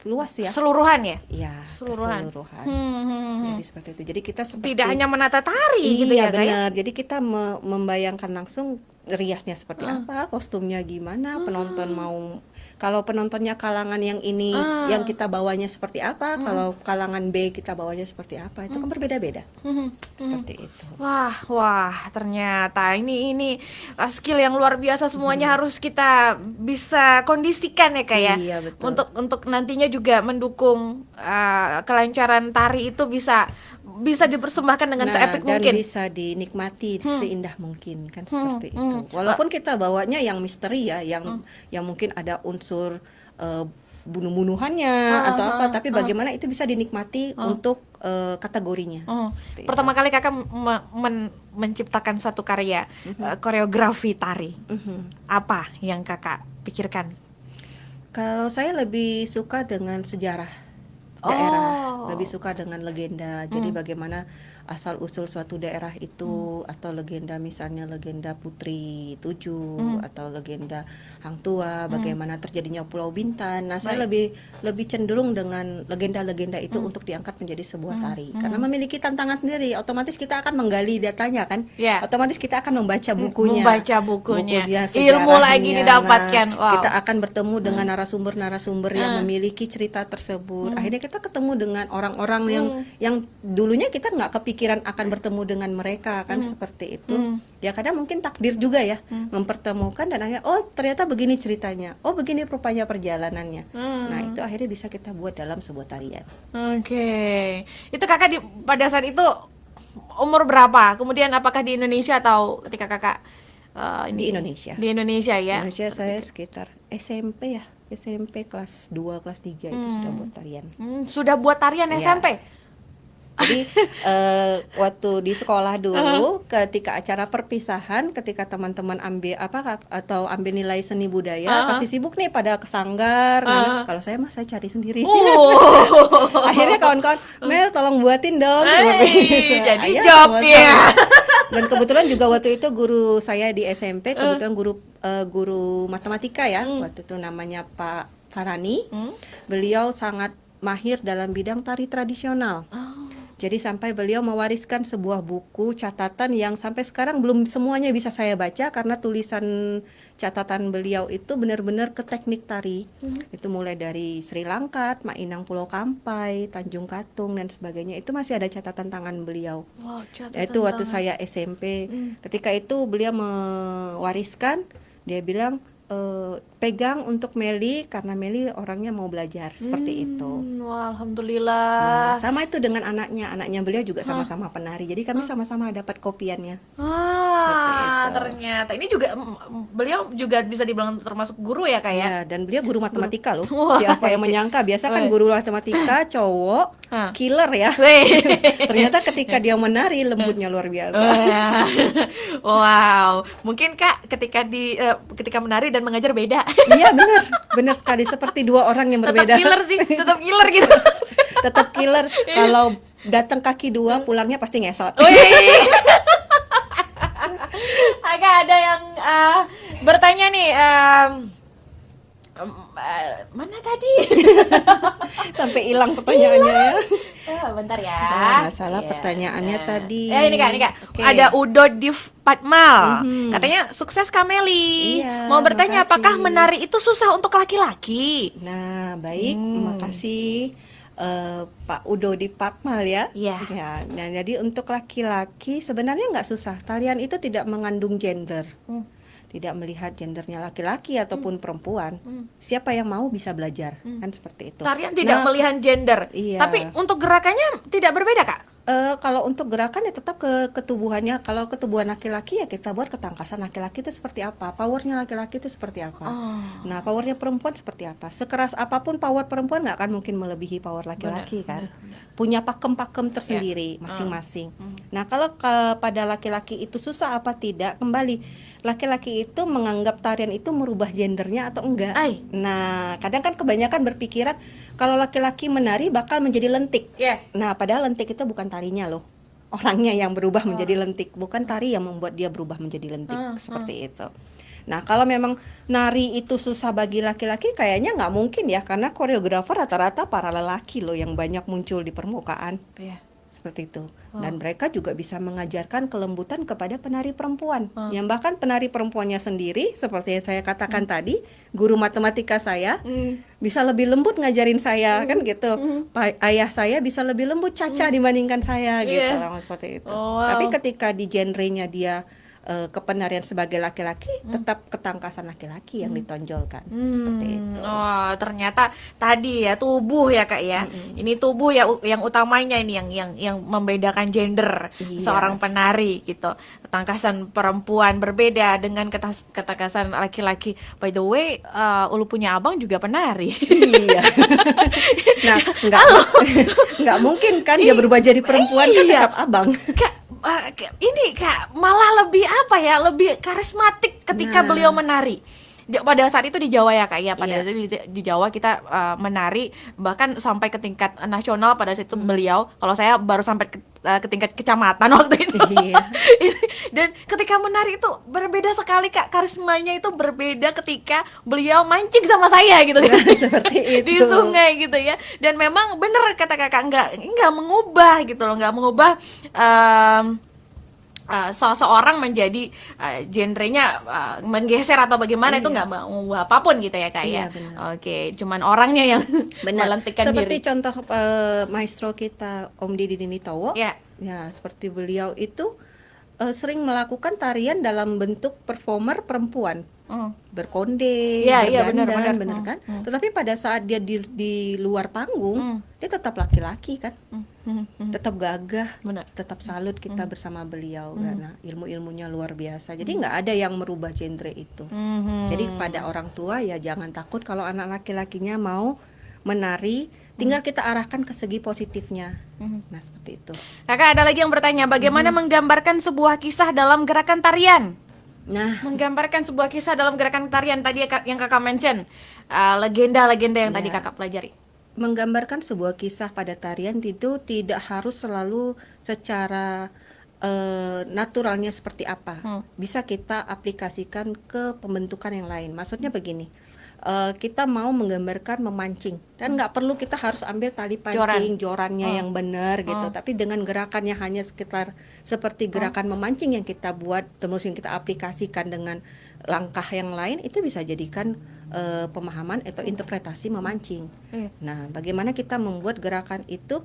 luas ya. Keseluruhan ya? Ya, Keseluruhan. keseluruhan. Jadi seperti itu. Jadi kita seperti Tidak hanya menata tari gitu ya iya, Kak ya? benar. Jadi kita membayangkan langsung riasnya seperti apa, kostumnya gimana, penonton mau, kalau penontonnya kalangan yang ini yang kita bawanya seperti apa, kalau kalangan B kita bawanya seperti apa, itu kan berbeda-beda. Seperti itu. Wah, ternyata ini skill yang luar biasa semuanya harus kita bisa kondisikan ya Kak ya. Iya, betul. Untuk nantinya juga mendukung kelancaran tari itu bisa dipersembahkan dengan seepik dan mungkin. bisa dinikmati seindah mungkin kan seperti itu. Walaupun kita bawanya yang misteri ya, yang mungkin ada unsur bunuh-bunuhannya atau apa, tapi bagaimana itu bisa dinikmati untuk kategorinya. Seperti itu. Pertama kali kakak menciptakan satu karya koreografi tari, apa yang kakak pikirkan? Kalau saya lebih suka dengan sejarah daerah, lebih suka dengan legenda. Jadi bagaimana asal usul suatu daerah itu, atau legenda, misalnya legenda Putri Tujuh atau legenda Hang Tua, bagaimana terjadinya Pulau Bintan. Nah, saya lebih cenderung dengan legenda-legenda itu untuk diangkat menjadi sebuah tari. Karena memiliki tantangan sendiri, otomatis kita akan menggali datanya kan. Ya. Otomatis kita akan membaca bukunya. Bukunya. Ilmu sejarahnya. lagi didapatkan. Nah, Wow. kita akan bertemu dengan narasumber-narasumber yang memiliki cerita tersebut. Akhirnya kita ketemu dengan orang-orang yang dulunya kita nggak kepikiran akan bertemu dengan mereka kan, seperti itu. Ya kadang mungkin takdir juga ya mempertemukan, dan akhirnya oh ternyata begini ceritanya, oh begini rupanya perjalanannya. Nah itu akhirnya bisa kita buat dalam sebuah tarian. Oke. Itu kakak pada saat itu umur berapa? Kemudian apakah di Indonesia atau ketika kakak Di Indonesia. Di Indonesia ya. Indonesia saya sekitar SMP ya, SMP kelas 2, kelas 3 itu sudah buat tarian. Sudah buat tarian Iya. SMP? Jadi waktu di sekolah dulu, ketika acara perpisahan, ketika teman-teman ambil ambil nilai seni budaya, pasti sibuk nih pada ke sanggar. Nah, kalau saya mah saya cari sendiri. Akhirnya kawan-kawan, Mel tolong buatin dong. Jadi Ayo, job sama-sama. ya. Dan kebetulan juga waktu itu guru saya di SMP, kebetulan guru matematika ya, waktu itu namanya Pak Farani. Beliau sangat mahir dalam bidang tari tradisional. Jadi sampai beliau mewariskan sebuah buku catatan yang sampai sekarang belum semuanya bisa saya baca, karena tulisan catatan beliau itu benar-benar ke teknik tari. Itu mulai dari Sri Lanka, Mak Inang Pulau Kampai, Tanjung Katung dan sebagainya. Itu masih ada catatan tangan beliau. Wow, catatan Itu waktu tangan. saya SMP. Ketika itu beliau mewariskan, dia bilang pegang untuk Meli, karena Meli orangnya mau belajar seperti itu. Wah, Nah, alhamdulillah. sama itu dengan anaknya beliau juga sama-sama penari. Jadi kami sama-sama dapat kopiannya. Seperti itu. Ternyata ini juga beliau juga bisa dibilang termasuk guru ya Kak ya? Ya, dan beliau guru matematika loh. Wah. Siapa yang menyangka? Biasa kan guru matematika cowok, killer ya. Wih. Ternyata ketika dia menari lembutnya luar biasa. Wow, mungkin Kak ketika menari dan mengajar beda. Iya benar sekali, seperti dua orang yang Tetap berbeda. killer sih, tetap killer gitu. Tetap killer. Kalau datang kaki dua, pulangnya pasti ngesot. Wih. Agak ada yang bertanya nih, mana tadi? Sampai hilang pertanyaannya ya. Bentar ya. Nggak salah pertanyaannya tadi. Ini Kak. Oke. Ada Udo Div Patmal. Mhm. Katanya sukses Kameli. Iya, Mau bertanya makasih. apakah menari itu susah untuk laki-laki? Nah, baik, makasih Pak Udo di Patmal ya. Iya. Ya, nah, jadi untuk laki-laki sebenarnya nggak susah. Tarian itu tidak mengandung gender. Tidak melihat gendernya laki-laki ataupun perempuan. Siapa yang mau bisa belajar, kan seperti itu. Tarian tidak Nah, melihat gender. iya. Tapi untuk gerakannya tidak berbeda, Kak? Kalau untuk gerakan ya tetap ke ketubuhannya. Kalau ketubuhan laki-laki ya kita buat ketangkasan laki-laki itu seperti apa, powernya laki-laki itu seperti apa. Nah, powernya perempuan seperti apa. Sekeras apapun power perempuan nggak akan mungkin melebihi power laki-laki kan. Punya pakem-pakem tersendiri masing-masing. Nah, kalau pada laki-laki itu susah apa tidak, kembali laki-laki itu menganggap tarian itu merubah gendernya atau enggak. Nah, kadang kan kebanyakan berpikiran kalau laki-laki menari bakal menjadi lentik. Nah, padahal lentik itu bukan tarinya loh. Orangnya yang berubah menjadi lentik, bukan tari yang membuat dia berubah menjadi lentik, seperti itu. Nah, kalau memang nari itu susah bagi laki-laki, kayaknya nggak mungkin ya, karena koreografer rata-rata para lelaki loh yang banyak muncul di permukaan. Seperti itu. Dan mereka juga bisa mengajarkan kelembutan kepada penari perempuan. Yang bahkan penari perempuannya sendiri, seperti yang saya katakan tadi, guru matematika saya bisa lebih lembut ngajarin saya, kan gitu. Ayah saya bisa lebih lembut Caca dibandingkan saya, gitu lah, seperti itu. Tapi ketika di genrenya dia kepenarian sebagai laki-laki, tetap ketangkasan laki-laki yang ditonjolkan, seperti itu. Oh, ternyata tadi ya tubuh ya Kak ya. Ini tubuh ya yang utamanya ini yang membedakan gender seorang penari gitu. Ketangkasan perempuan berbeda dengan ketangkasan laki-laki. By the way, Ulu punya abang juga penari. Iya. Nah, nggak mungkin kan dia berubah jadi perempuan kan tetap abang. Ini Kak malah lebih apa ya, lebih karismatik ketika beliau menari. Pada saat itu di Jawa ya Kak ya, pada saat itu di Jawa kita menari bahkan sampai ke tingkat nasional pada saat itu beliau. Kalau saya baru sampai ke tingkat kecamatan waktu itu. Dan ketika menari itu berbeda sekali Kak, karismanya itu berbeda ketika beliau mancing sama saya gitu kan. Seperti itu. Di sungai gitu ya. Dan memang bener kata Kakak, enggak mengubah gitu loh, enggak mengubah seseorang menjadi genrenya menggeser atau bagaimana, itu nggak mau apapun gitu ya Kak ya. Oke, cuman orangnya yang melentikkan seperti diri. contoh maestro kita Om Didi Dinitowo. Ya, seperti beliau itu sering melakukan tarian dalam bentuk performer perempuan. Berkonde, berdandan, bener kan? Tetapi pada saat dia di luar panggung, dia tetap laki-laki kan? Tetap gagah, tetap salut kita bersama beliau. Karena ilmu-ilmunya luar biasa. Jadi nggak ada yang merubah genre itu. Jadi pada orang tua ya jangan takut kalau anak laki-lakinya mau menari, tinggal kita arahkan ke segi positifnya. Nah, seperti itu. Kakak, ada lagi yang bertanya, bagaimana menggambarkan sebuah kisah dalam gerakan tarian? Nah, menggambarkan sebuah kisah dalam gerakan tarian tadi yang Kakak mention, legenda-legenda yang tadi Kakak pelajari. Menggambarkan sebuah kisah pada tarian itu tidak harus selalu secara naturalnya seperti apa. Bisa kita aplikasikan ke pembentukan yang lain. Maksudnya begini, kita mau menggambarkan memancing, dan nggak perlu kita harus ambil tali pancing jorannya yang benar gitu, tapi dengan gerakannya hanya sekitar seperti gerakan memancing yang kita buat terus yang kita aplikasikan dengan langkah yang lain, itu bisa jadikan pemahaman atau interpretasi memancing. Nah, bagaimana kita membuat gerakan itu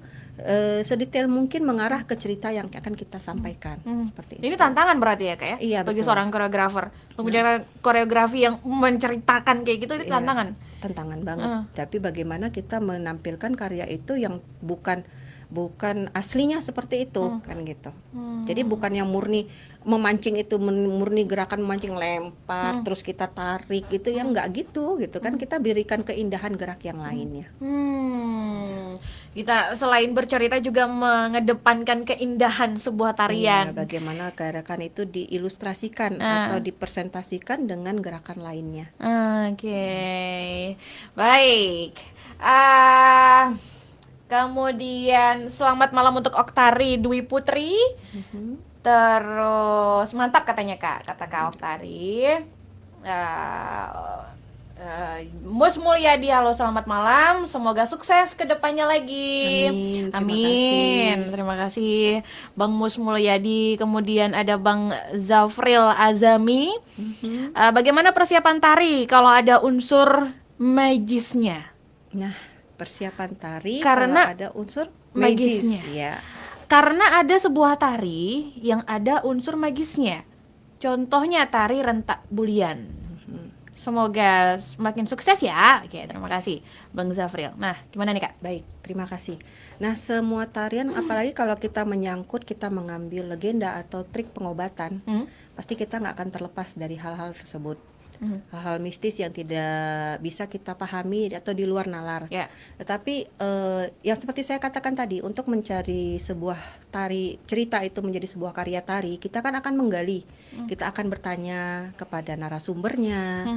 sedetail mungkin mengarah ke cerita yang akan kita sampaikan, seperti itu. Ini tantangan berarti ya Kak ya? Iya, bagi betul. seorang koreografer untuk menjalankan koreografi yang menceritakan kayak gitu, itu tantangan. Tantangan banget. Tapi bagaimana kita menampilkan karya itu yang bukan bukan aslinya seperti itu kan gitu. Jadi bukan yang murni memancing itu murni gerakan memancing lempar terus kita tarik itu yang nggak gitu kan, kita berikan keindahan gerak yang lainnya. Kita selain bercerita juga mengedepankan keindahan sebuah tarian. Iya, bagaimana gerakan itu diilustrasikan atau dipresentasikan dengan gerakan lainnya. Oke. Baik. Kemudian selamat malam untuk Oktari Dwi Putri. Terus mantap katanya Kak, kata Kak Oktari. Mus Mulyadi, halo selamat malam. Semoga sukses ke depannya lagi. Amin. Terima kasih Bang Mus Mulyadi. Kemudian ada Bang Zafril Azami. Bagaimana persiapan tari kalau ada unsur magisnya? Nah, persiapan tari Karena kalau ada unsur magisnya. magis, ya. Karena ada sebuah tari yang ada unsur magisnya. Contohnya tari rentak bulian. Semoga semakin sukses ya. Oke, terima kasih Bang Zafril. Nah, gimana nih Kak? Baik, terima kasih. Nah, semua tarian apalagi kalau kita menyangkut, kita mengambil legenda atau trik pengobatan, pasti kita nggak akan terlepas dari hal-hal tersebut. Hal-hal mistis yang tidak bisa kita pahami atau di luar nalar. Tetapi yang seperti saya katakan tadi, untuk mencari sebuah tari cerita itu menjadi sebuah karya tari, kita kan akan menggali, kita akan bertanya kepada narasumbernya,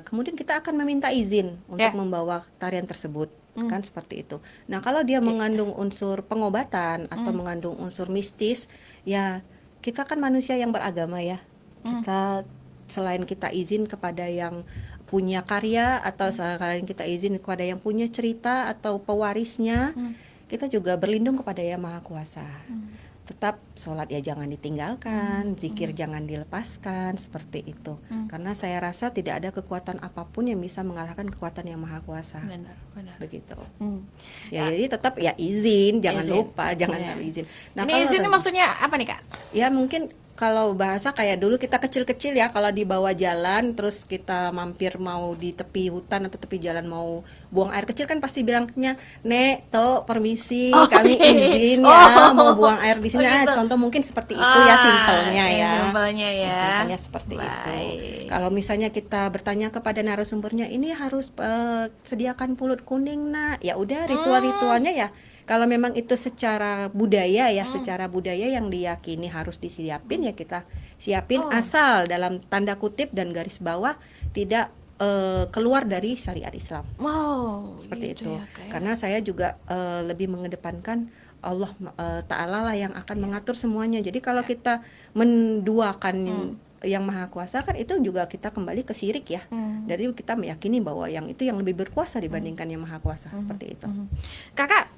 kemudian kita akan meminta izin untuk membawa tarian tersebut. Kan seperti itu. Nah, kalau dia mengandung unsur pengobatan atau mengandung unsur mistis, ya kita kan manusia yang beragama ya. Kita selain kita izin kepada yang punya karya atau selain kita izin kepada yang punya cerita atau pewarisnya, kita juga berlindung kepada Yang Maha Kuasa. Tetap sholat ya jangan ditinggalkan, zikir jangan dilepaskan, seperti itu. Karena saya rasa tidak ada kekuatan apapun yang bisa mengalahkan kekuatan Yang Maha Kuasa. Benar. Begitu. Ya, jadi tetap ya izin, jangan lupa, jangan izin. Nah, ini izin maksudnya apa nih Kak? Ya mungkin kalau bahasa kayak dulu kita kecil-kecil ya, kalau di bawah jalan terus kita mampir mau di tepi hutan atau tepi jalan mau buang air kecil kan pasti bilangnya, "Nek, toh permisi, kami izin ya mau buang air di sini." Gitu. Contoh mungkin seperti itu ya, simpelnya ya. Simpelnya ya. Simpelnya seperti itu. Kalau misalnya kita bertanya kepada narasumbernya, "Ini harus sediakan pulut kuning, Nak." Ya udah, ritual-ritualnya ya. Kalau memang itu secara budaya ya, secara budaya yang diyakini harus disiapin ya kita siapin, asal dalam tanda kutip dan garis bawah tidak keluar dari syariat Islam. Seperti itu. Ya, karena saya juga lebih mengedepankan Allah Ta'ala lah yang akan mengatur semuanya. Jadi kalau kita menduakan Yang Maha Kuasa kan itu juga kita kembali ke syirik ya. Jadi kita meyakini bahwa yang itu yang lebih berkuasa dibandingkan Yang Maha Kuasa, seperti itu. Kakak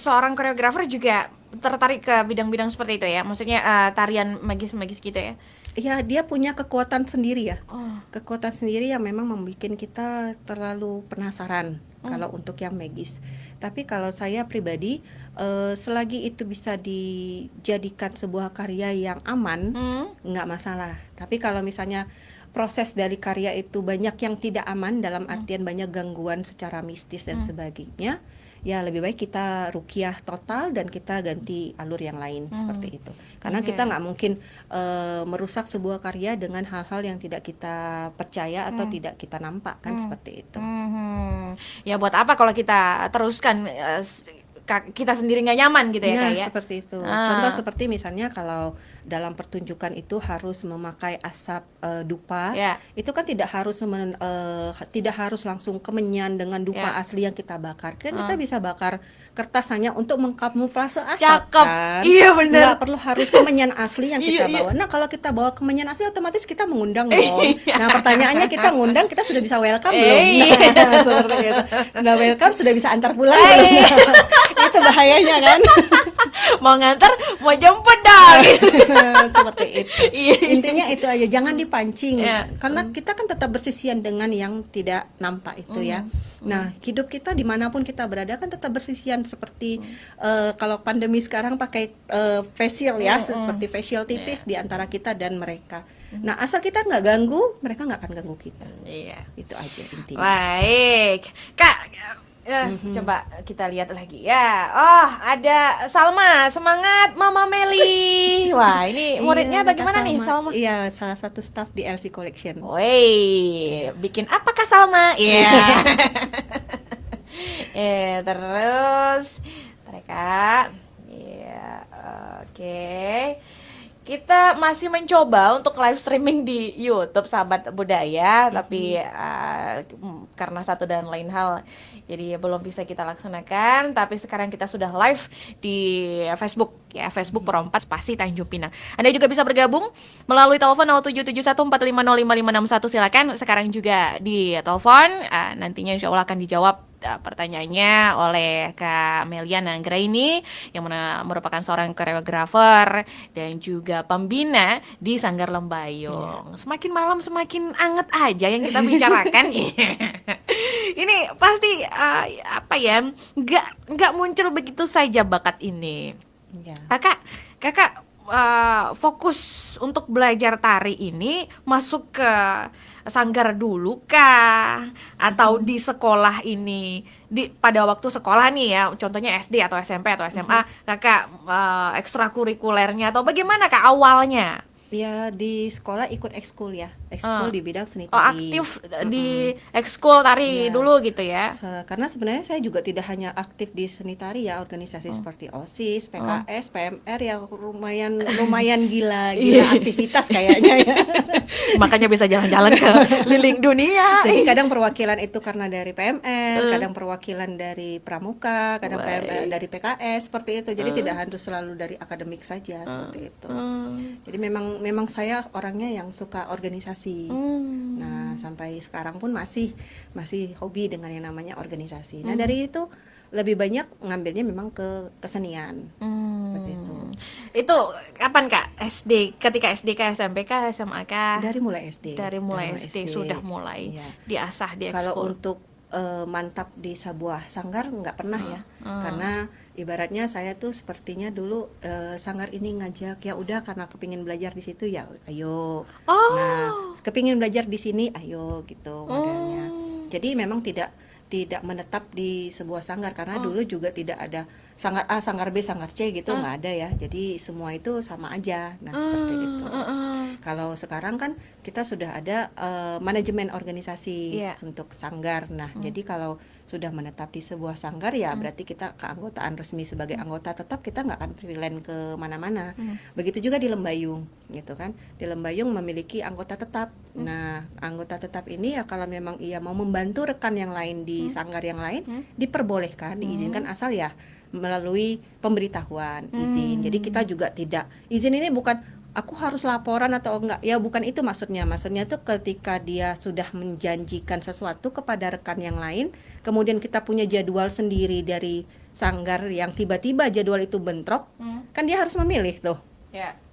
seorang koreografer juga tertarik ke bidang-bidang seperti itu ya. Maksudnya tarian magis-magis gitu ya. Iya, dia punya kekuatan sendiri ya. Kekuatan sendiri yang memang membuat kita terlalu penasaran kalau untuk yang magis. Tapi kalau saya pribadi, selagi itu bisa dijadikan sebuah karya yang aman, nggak masalah. Tapi kalau misalnya proses dari karya itu banyak yang tidak aman, dalam artian banyak gangguan secara mistis dan sebagainya, ya lebih baik kita ruqyah total dan kita ganti alur yang lain, seperti itu. Karena kita nggak mungkin merusak sebuah karya dengan hal-hal yang tidak kita percaya atau tidak kita nampak kan, seperti itu. Ya buat apa kalau kita teruskan kita sendiri nggak nyaman gitu ya, kayak seperti itu. Contoh seperti misalnya kalau dalam pertunjukan itu harus memakai asap dupa, itu kan tidak harus langsung kemenyan dengan dupa asli yang kita bakar. Kan kita bisa bakar kertas hanya untuk mengkamuflase asap. Kan. Iya benar. Nggak perlu harus kemenyan asli yang kita bawa. Nah kalau kita bawa kemenyan asli otomatis kita mengundang dong. Nah pertanyaannya kita ngundang, kita sudah bisa welcome belum? Nah, seperti itu. Nah welcome sudah bisa antar pulang belum? Itu bahayanya kan. Mau nganter, mau jemput dong. Seperti itu. Intinya itu aja, jangan dipancing. Karena kita kan tetap bersisian dengan yang tidak nampak itu ya. Nah, hidup kita dimanapun kita berada kan tetap bersisian seperti kalau pandemi sekarang pakai facial ya, seperti facial tipis di antara kita dan mereka. Nah, asal kita nggak ganggu, mereka nggak akan ganggu kita. Itu aja intinya. Baik, Kak. Coba kita lihat lagi ya. Oh, ada Salma, semangat Mama Meli. Wah, ini muridnya atau Kak gimana nih Salma? Iya, salah satu staff di LC Collection. Woi, bikin apa Kak Salma? Iya. Terus mereka. Iya, oke. Kita masih mencoba untuk live streaming di YouTube Sahabat Budaya, tapi karena satu dan lain hal, jadi belum bisa kita laksanakan. Tapi sekarang kita sudah live di Facebook, ya Facebook Pro 4 Spasi Tanjung Pinang. Anda juga bisa bergabung melalui telepon 0771450561. Silakan sekarang juga di telepon. Nantinya insya Allah akan dijawab pertanyaannya oleh Kak Melian Anggraini yang merupakan seorang koreografer dan juga pembina di Sanggar Lembayung. Semakin malam semakin anget aja yang kita bicarakan. Ini pasti nggak muncul begitu saja bakat ini. Kakak fokus untuk belajar tari ini masuk ke sanggar dulu kah? Atau di sekolah ini, pada waktu sekolah nih ya, contohnya SD atau SMP atau SMA, kakak ekstrakurikulernya atau bagaimana kak awalnya? Ya di sekolah ikut ekskul ya, ekskul di bidang seni Oh, tari. aktif di ekskul tari dulu gitu ya? Karena sebenarnya saya juga tidak hanya aktif di seni tari ya, organisasi seperti OSIS, PKS, PMR ya lumayan gila aktivitas kayaknya ya. Makanya bisa jalan-jalan ke liling dunia. Jadi kadang perwakilan itu karena dari PMR, kadang perwakilan dari Pramuka, kadang PMR dari PKS seperti itu. Jadi tidak harus selalu dari akademik saja seperti itu. Jadi memang saya orangnya yang suka organisasi. Nah, sampai sekarang pun masih hobi dengan yang namanya organisasi. Nah, dari itu lebih banyak ngambilnya memang ke kesenian. Seperti itu. Itu kapan Kak? SD, ketika SD kah, SMP kah, SMA kah? Dari mulai SD. Dari mulai SD sudah mulai diasah di ekskul. Kalau untuk mantap di sebuah sanggar nggak pernah ya, karena ibaratnya saya tuh sepertinya dulu sanggar ini ngajak ya udah karena kepingin belajar di situ ya ayo. Nah kepingin belajar di sini ayo gitu modelnya. Jadi memang tidak menetap di sebuah sanggar karena dulu juga tidak ada sanggar A, sanggar B, sanggar C gitu nggak ada ya. Jadi semua itu sama aja. Nah seperti itu. Kalau sekarang kan kita sudah ada manajemen organisasi untuk sanggar. Nah jadi kalau sudah menetap di sebuah sanggar ya berarti kita keanggotaan resmi sebagai anggota tetap, kita nggak akan freelance ke mana-mana. Begitu juga di Lembayung gitu kan. Di Lembayung memiliki anggota tetap. Nah anggota tetap ini ya kalau memang ia mau membantu rekan yang lain di sanggar yang lain diperbolehkan, diizinkan asal ya melalui pemberitahuan izin. Jadi kita juga tidak, izin ini bukan aku harus laporan atau enggak ya, bukan itu maksudnya tuh ketika dia sudah menjanjikan sesuatu kepada rekan yang lain, kemudian kita punya jadwal sendiri dari sanggar yang tiba-tiba jadwal itu bentrok, kan dia harus memilih tuh.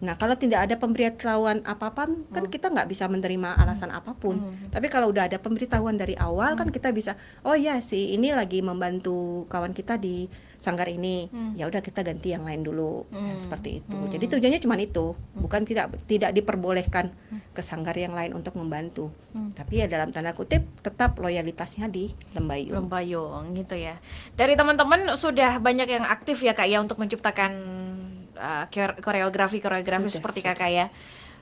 Nah kalau tidak ada pemberitahuan apa-apa kan kita nggak bisa menerima alasan apapun. Tapi kalau udah ada pemberitahuan dari awal kan kita bisa, oh ya sih ini lagi membantu kawan kita di sanggar ini, ya udah kita ganti yang lain dulu. Ya, seperti itu. Jadi tujuannya cuma itu, bukan tidak diperbolehkan ke sanggar yang lain untuk membantu. Tapi ya dalam tanda kutip tetap loyalitasnya di Lembayung. Lembayung gitu ya. Dari teman-teman sudah banyak yang aktif ya Kak ya untuk menciptakan koreografi seperti kakak ya,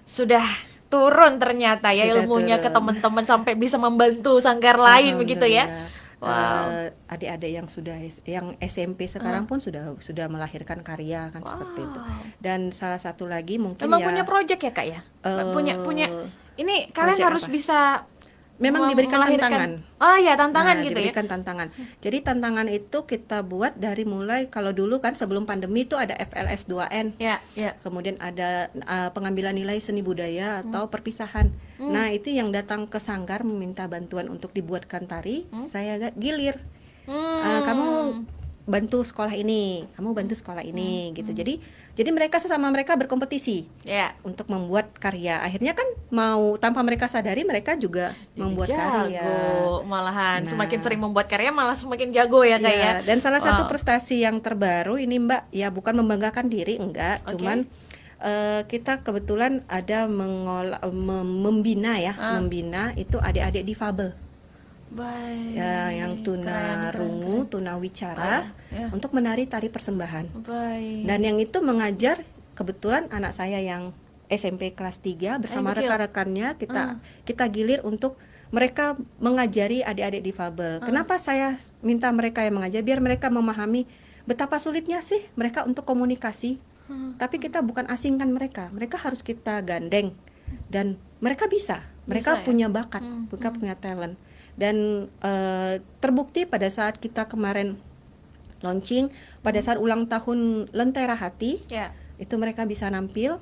sudah turun ternyata ya Sudah ilmunya turun ke teman-teman sampai bisa membantu sanggar lain begitu ya. Wow. Adik-adik yang SMP sekarang pun sudah melahirkan karya kan seperti itu. Dan salah satu lagi mungkin memang ya punya project ya Kak ya, punya ini kalian harus apa? bisa memang diberikan tantangan. Oh ya tantangan gitu diberikan ya. tantangan. Jadi tantangan itu kita buat dari mulai, kalau dulu kan sebelum pandemi itu ada FLS 2N. Ya. Kemudian ada pengambilan nilai seni budaya atau perpisahan. Nah, itu yang datang ke sanggar meminta bantuan untuk dibuatkan tari, saya gilir. Kamu bantu sekolah ini, kamu bantu sekolah ini gitu. Jadi mereka sesama mereka berkompetisi untuk membuat karya. Akhirnya kan mau tanpa mereka sadari mereka juga membuat karya. Malahan semakin sering membuat karya malah semakin jago ya Kak ya. Dan salah satu prestasi yang terbaru ini Mbak, ya bukan membanggakan diri enggak, cuman kita kebetulan ada membina itu adik-adik difabel. Baik. ya, yang tuna rungu, tuna wicara untuk menari tari persembahan. Baik. Dan yang itu mengajar kebetulan anak saya yang SMP kelas 3 bersama kecil. rekan-rekannya kita gilir untuk mereka mengajari adik-adik difabel. Kenapa saya minta mereka yang mengajar? Biar mereka memahami betapa sulitnya sih mereka untuk komunikasi. Tapi kita bukan asingkan mereka. Mereka harus kita gandeng dan mereka bisa. Mereka Bisa, ya? punya bakat, mereka punya talent. Dan terbukti pada saat kita kemarin launching, pada saat ulang tahun Lentera Hati, Ya. itu mereka bisa nampil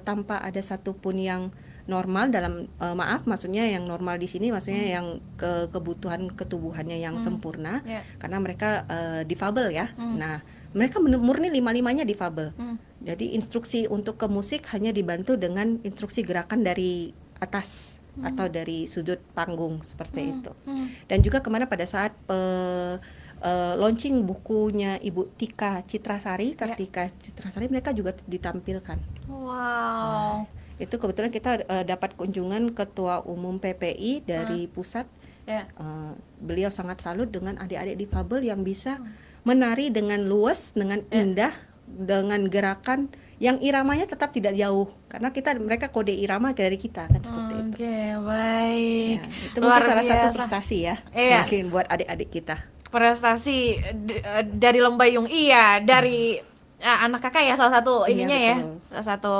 tanpa ada satupun yang normal dalam maaf maksudnya yang normal di sini maksudnya yang kebutuhan ketubuhannya yang sempurna Ya. karena mereka difabel ya. Nah, mereka murni 5-5-nya difabel. Jadi instruksi untuk ke musik hanya dibantu dengan instruksi gerakan dari atas atau dari sudut panggung seperti itu. Dan juga kemana pada saat launching bukunya Ibu Tika Citrasari, Kartika Citrasari, mereka juga ditampilkan. Wow. Itu kebetulan kita dapat kunjungan Ketua Umum PPI dari pusat. Ya. Beliau sangat salut dengan adik-adik difabel yang bisa menari dengan luas, dengan indah, dengan gerakan yang iramanya tetap tidak jauh karena mereka kode irama dari kita kan seperti itu. Oke, baik. Ya, itu Luar mungkin salah satu biasa. prestasi ya, Iya. mungkin buat adik-adik kita. Prestasi dari Lembayung, iya, dari anak kakak ya salah satu Iya, ininya ya, betul. salah satu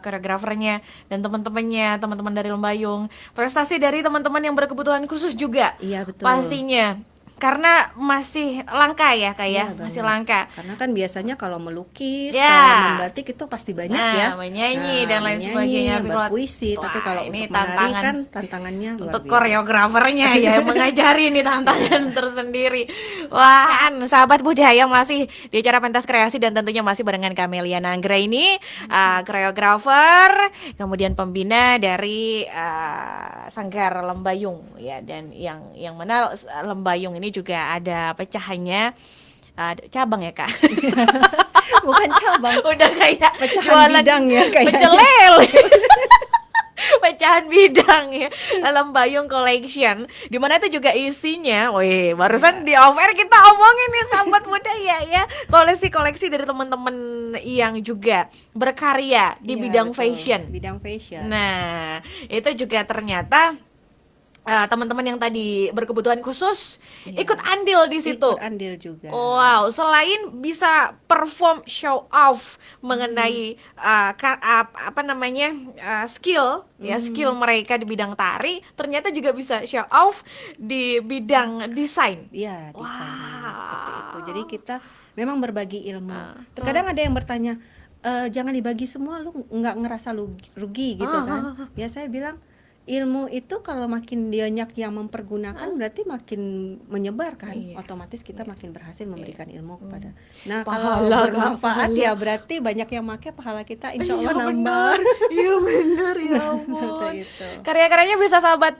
koreografernya dan teman-teman dari Lembayung. Prestasi dari teman-teman yang berkebutuhan khusus juga Iya betul. pastinya. Karena masih langka ya Kak ya, Iya, masih banget. langka. Karena kan biasanya kalau melukis, Ya. kalau membatik itu pasti banyak Nah, ya. menyanyi dan lain menyanyi, sebagainya. Tapi kalau- berpuisi, tapi Wah, kalau ini untuk menari tantangan kan tantangannya luar untuk biasa. koreografernya ya yang mengajari nih tantangan tersendiri. Wah, sahabat budaya masih di acara pentas kreasi dan tentunya masih barengan Kamelia Nanggra ini koreografer, kemudian pembina dari Sanggar Lembayung ya, dan yang mana Lembayung ini juga ada pecahannya, cabang ya Kak. Bukan cabang, Udah kayak pecahan jualan bidang ya kayaknya. pecel lele. Pecahan bidang ya, Lembayung Collection, di mana itu juga isinya, wih, barusan di off air kita omongin nih sahabat budaya ya, koleksi-koleksi dari teman-teman yang juga berkarya di Iya, bidang betul. fashion. Bidang fashion. Nah, itu juga ternyata teman-teman yang tadi berkebutuhan khusus ikut andil di situ. Ikut andil juga. Wow, selain bisa perform show off mengenai skill ya, skill mereka di bidang tari, ternyata juga bisa show off di bidang desain. Iya, desain Wow. seperti itu. Jadi kita memang berbagi ilmu. Terkadang ada yang bertanya, jangan dibagi semua, lu nggak ngerasa rugi gitu kan? Ya saya bilang ilmu itu kalau makin banyak yang mempergunakan berarti makin menyebar kan, Iya. otomatis kita makin berhasil memberikan ilmu kepada. Nah Pahala, kalau Kak, bermanfaat pahala. ya berarti banyak yang pakai, pahala kita insya Allah Iya, nambah. Iya benar ya Seperti ampun. itu. Karya-karyanya bisa sahabat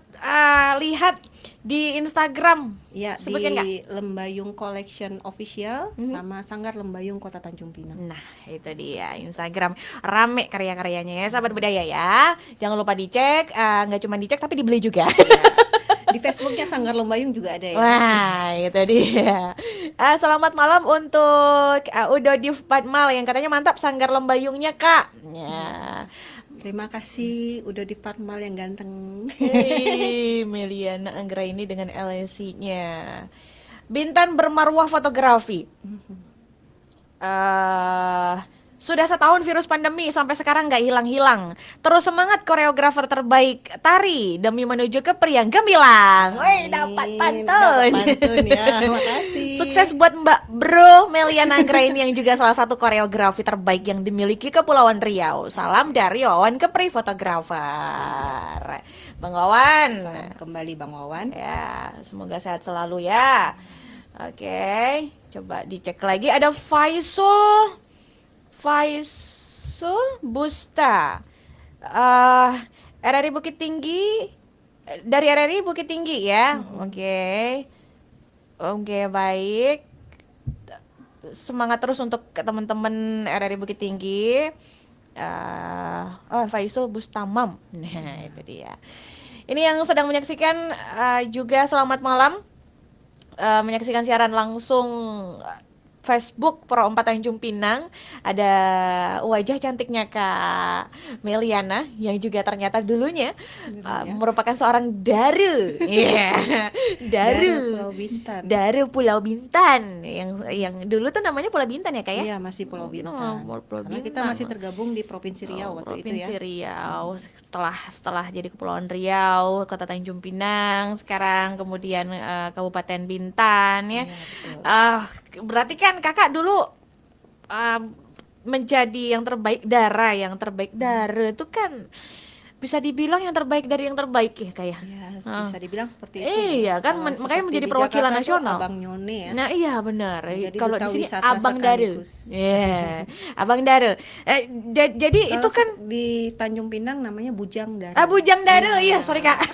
lihat di Instagram. Ya, Sebutkan nggak? di Lembayung Collection Official sama Sanggar Lembayung Kota Tanjung Pinang. Nah, itu dia Instagram rame karya-karyanya ya, sahabat budaya ya. Jangan lupa dicek, nggak cuma dicek tapi dibeli juga. Di Facebooknya Sanggar Lembayung juga ada ya. Wah, itu dia. Selamat malam untuk Udo Div Padmal yang katanya mantap Sanggar Lembayungnya Kak. Ya. Terima kasih udah di Fatmal yang ganteng. Hei, Meliana Anggra ini dengan LSI-nya. Bintan bermarwah fotografi. Sudah setahun virus pandemi sampai sekarang nggak hilang-hilang. Terus semangat koreografer terbaik tari demi menuju ke Priang Gemilang. Woi, dapat Dapat pantun. pantun ya. Terima kasih. Sukses buat Mbak Bro Meliana Anggra ini yang juga salah satu koreografi terbaik yang dimiliki Kepulauan Riau. Salam dari Wawan Kepri fotografer. Bang Wawan. Salam kembali Bang Wawan. Ya, semoga sehat selalu ya. Oke, coba dicek lagi. Ada Faisal Busta, RRI Bukit Tinggi, dari RRI Bukit Tinggi ya. Oke, baik. Semangat terus untuk teman-teman RRI Bukit Tinggi. Faisal Bustamam, nah itu dia. Ini yang sedang menyaksikan juga selamat malam. Menyaksikan siaran langsung Facebook Pro 4 Tanjung Pinang. Ada wajah cantiknya Kak Meliana yang juga ternyata dulunya merupakan seorang daru. Iya. Dari Daru. Pulau Bintan. Daru Pulau Bintan yang dulu tuh namanya Pulau Bintan ya Kak ya? Iya, masih Pulau Bintan. Pulau Karena kita Bintan. masih tergabung di Provinsi Riau waktu itu ya. Provinsi Riau. Setelah jadi Kepulauan Riau, Kota Tanjung Pinang, sekarang kemudian Kabupaten Bintan ya. Iya, betul. Berarti kan Kakak dulu menjadi yang terbaik yang terbaik Dara itu kan bisa dibilang yang terbaik dari yang terbaik ya kayak. Ya, bisa dibilang seperti itu. Iya kan, makanya Seperti menjadi di perwakilan Jakarta tuh nasional. Abang Nyone ya. Nah iya benar. Menjadi Kalau di duta sini wisata Abang Dara. sekaligus. Iya, Abang Dara. Jadi itu Kalau kan di Tanjung Pinang namanya Bujang Dara. Bujang Dara. Iya, sorry Kak.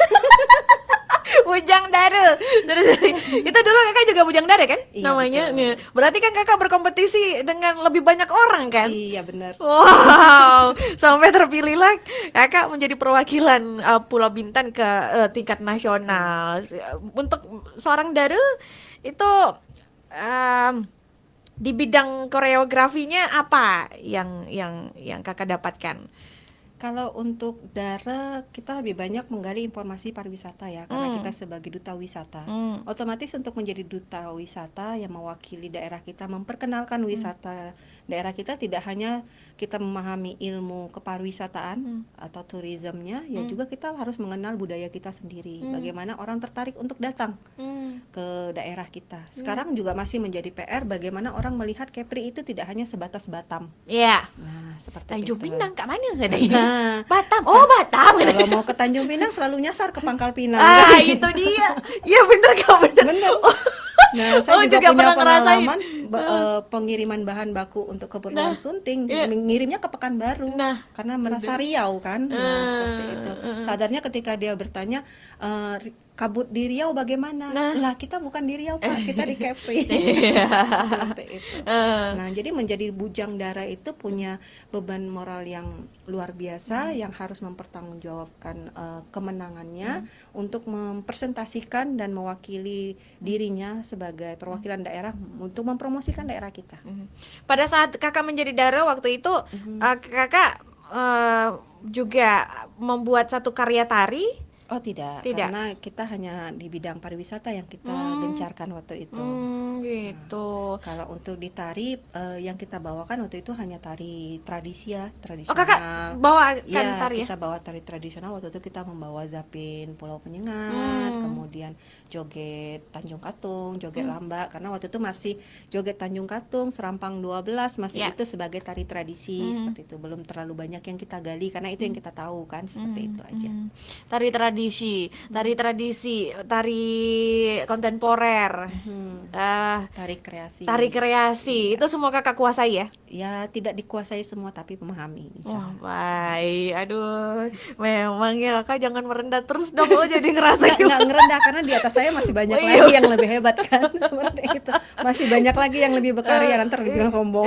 Bujang Dara. Sorry. Itu dulu Kakak juga Bujang Dara kan? Iya, Namanya. betul. Nih. Berarti kan Kakak berkompetisi dengan lebih banyak orang kan? Iya benar. Wow, sampai terpilihlah Kakak menjadi perwakilan Pulau Bintan ke tingkat nasional. Untuk seorang Dara itu di bidang koreografinya apa yang Kakak dapatkan? Kalau untuk Dara kita lebih banyak menggali informasi pariwisata ya, karena kita sebagai duta wisata. Otomatis untuk menjadi duta wisata yang mewakili daerah kita, memperkenalkan wisata daerah kita, tidak hanya kita memahami ilmu kepariwisataan atau turismenya, ya juga kita harus mengenal budaya kita sendiri. Bagaimana orang tertarik untuk datang ke daerah kita. Sekarang juga masih menjadi PR bagaimana orang melihat Kepri itu tidak hanya sebatas Batam. Iya. Nah, seperti Tanjung itu. Pinang Kak mana katanya? Nah, Batam. Oh, Batam. kalau mau ke Tanjung Pinang selalu nyasar ke Pangkal Pinang. Itu dia. Iya bener Kak, bener. Nah, saya juga juga punya pernah ngerasain. pengalaman pengiriman bahan baku untuk keperluan sunting, ngirimnya ke Pekanbaru, karena merasa Riau kan. Nah, seperti itu. Sadarnya ketika dia bertanya, kabut di Riau bagaimana? Lah kita bukan di Riau Pak, kita di Kepri. Seperti itu. Nah, jadi menjadi Bujang Dara itu punya beban moral yang luar biasa, yang harus mempertanggungjawabkan kemenangannya untuk mempresentasikan dan mewakili dirinya sebagai perwakilan daerah untuk mempromosikan daerah kita. Pada saat Kakak menjadi Dara waktu itu, Kakak juga membuat satu karya tari. Oh tidak, karena kita hanya di bidang pariwisata yang kita gencarkan waktu itu. Gitu. Kalau untuk di tari yang kita bawakan waktu itu hanya tari tradisi ya, tradisional. Oh Kakak bawa kan Ya, tari ya? kita bawa tari tradisional. Waktu itu kita membawa Zapin Pulau Penyengat, kemudian joget Tanjung Katung, joget Lamba, karena waktu itu masih joget Tanjung Katung, Serampang 12 masih itu sebagai tari tradisi seperti itu. Belum terlalu banyak yang kita gali karena itu yang kita tahu kan, seperti itu aja. Tari tradisi, tari kontemporer, Tari kreasi. itu semua Kakak kuasai ya? Ya tidak dikuasai semua tapi memahami. Wah, baik. Aduh, memang ya Kakak jangan merendah terus dong, lo jadi ngerasa Nggak ngerendah karena di atas saya masih banyak lagi yang lebih hebat kan. Seperti itu. Masih banyak lagi yang lebih berkarya, nanti dibilang sombong.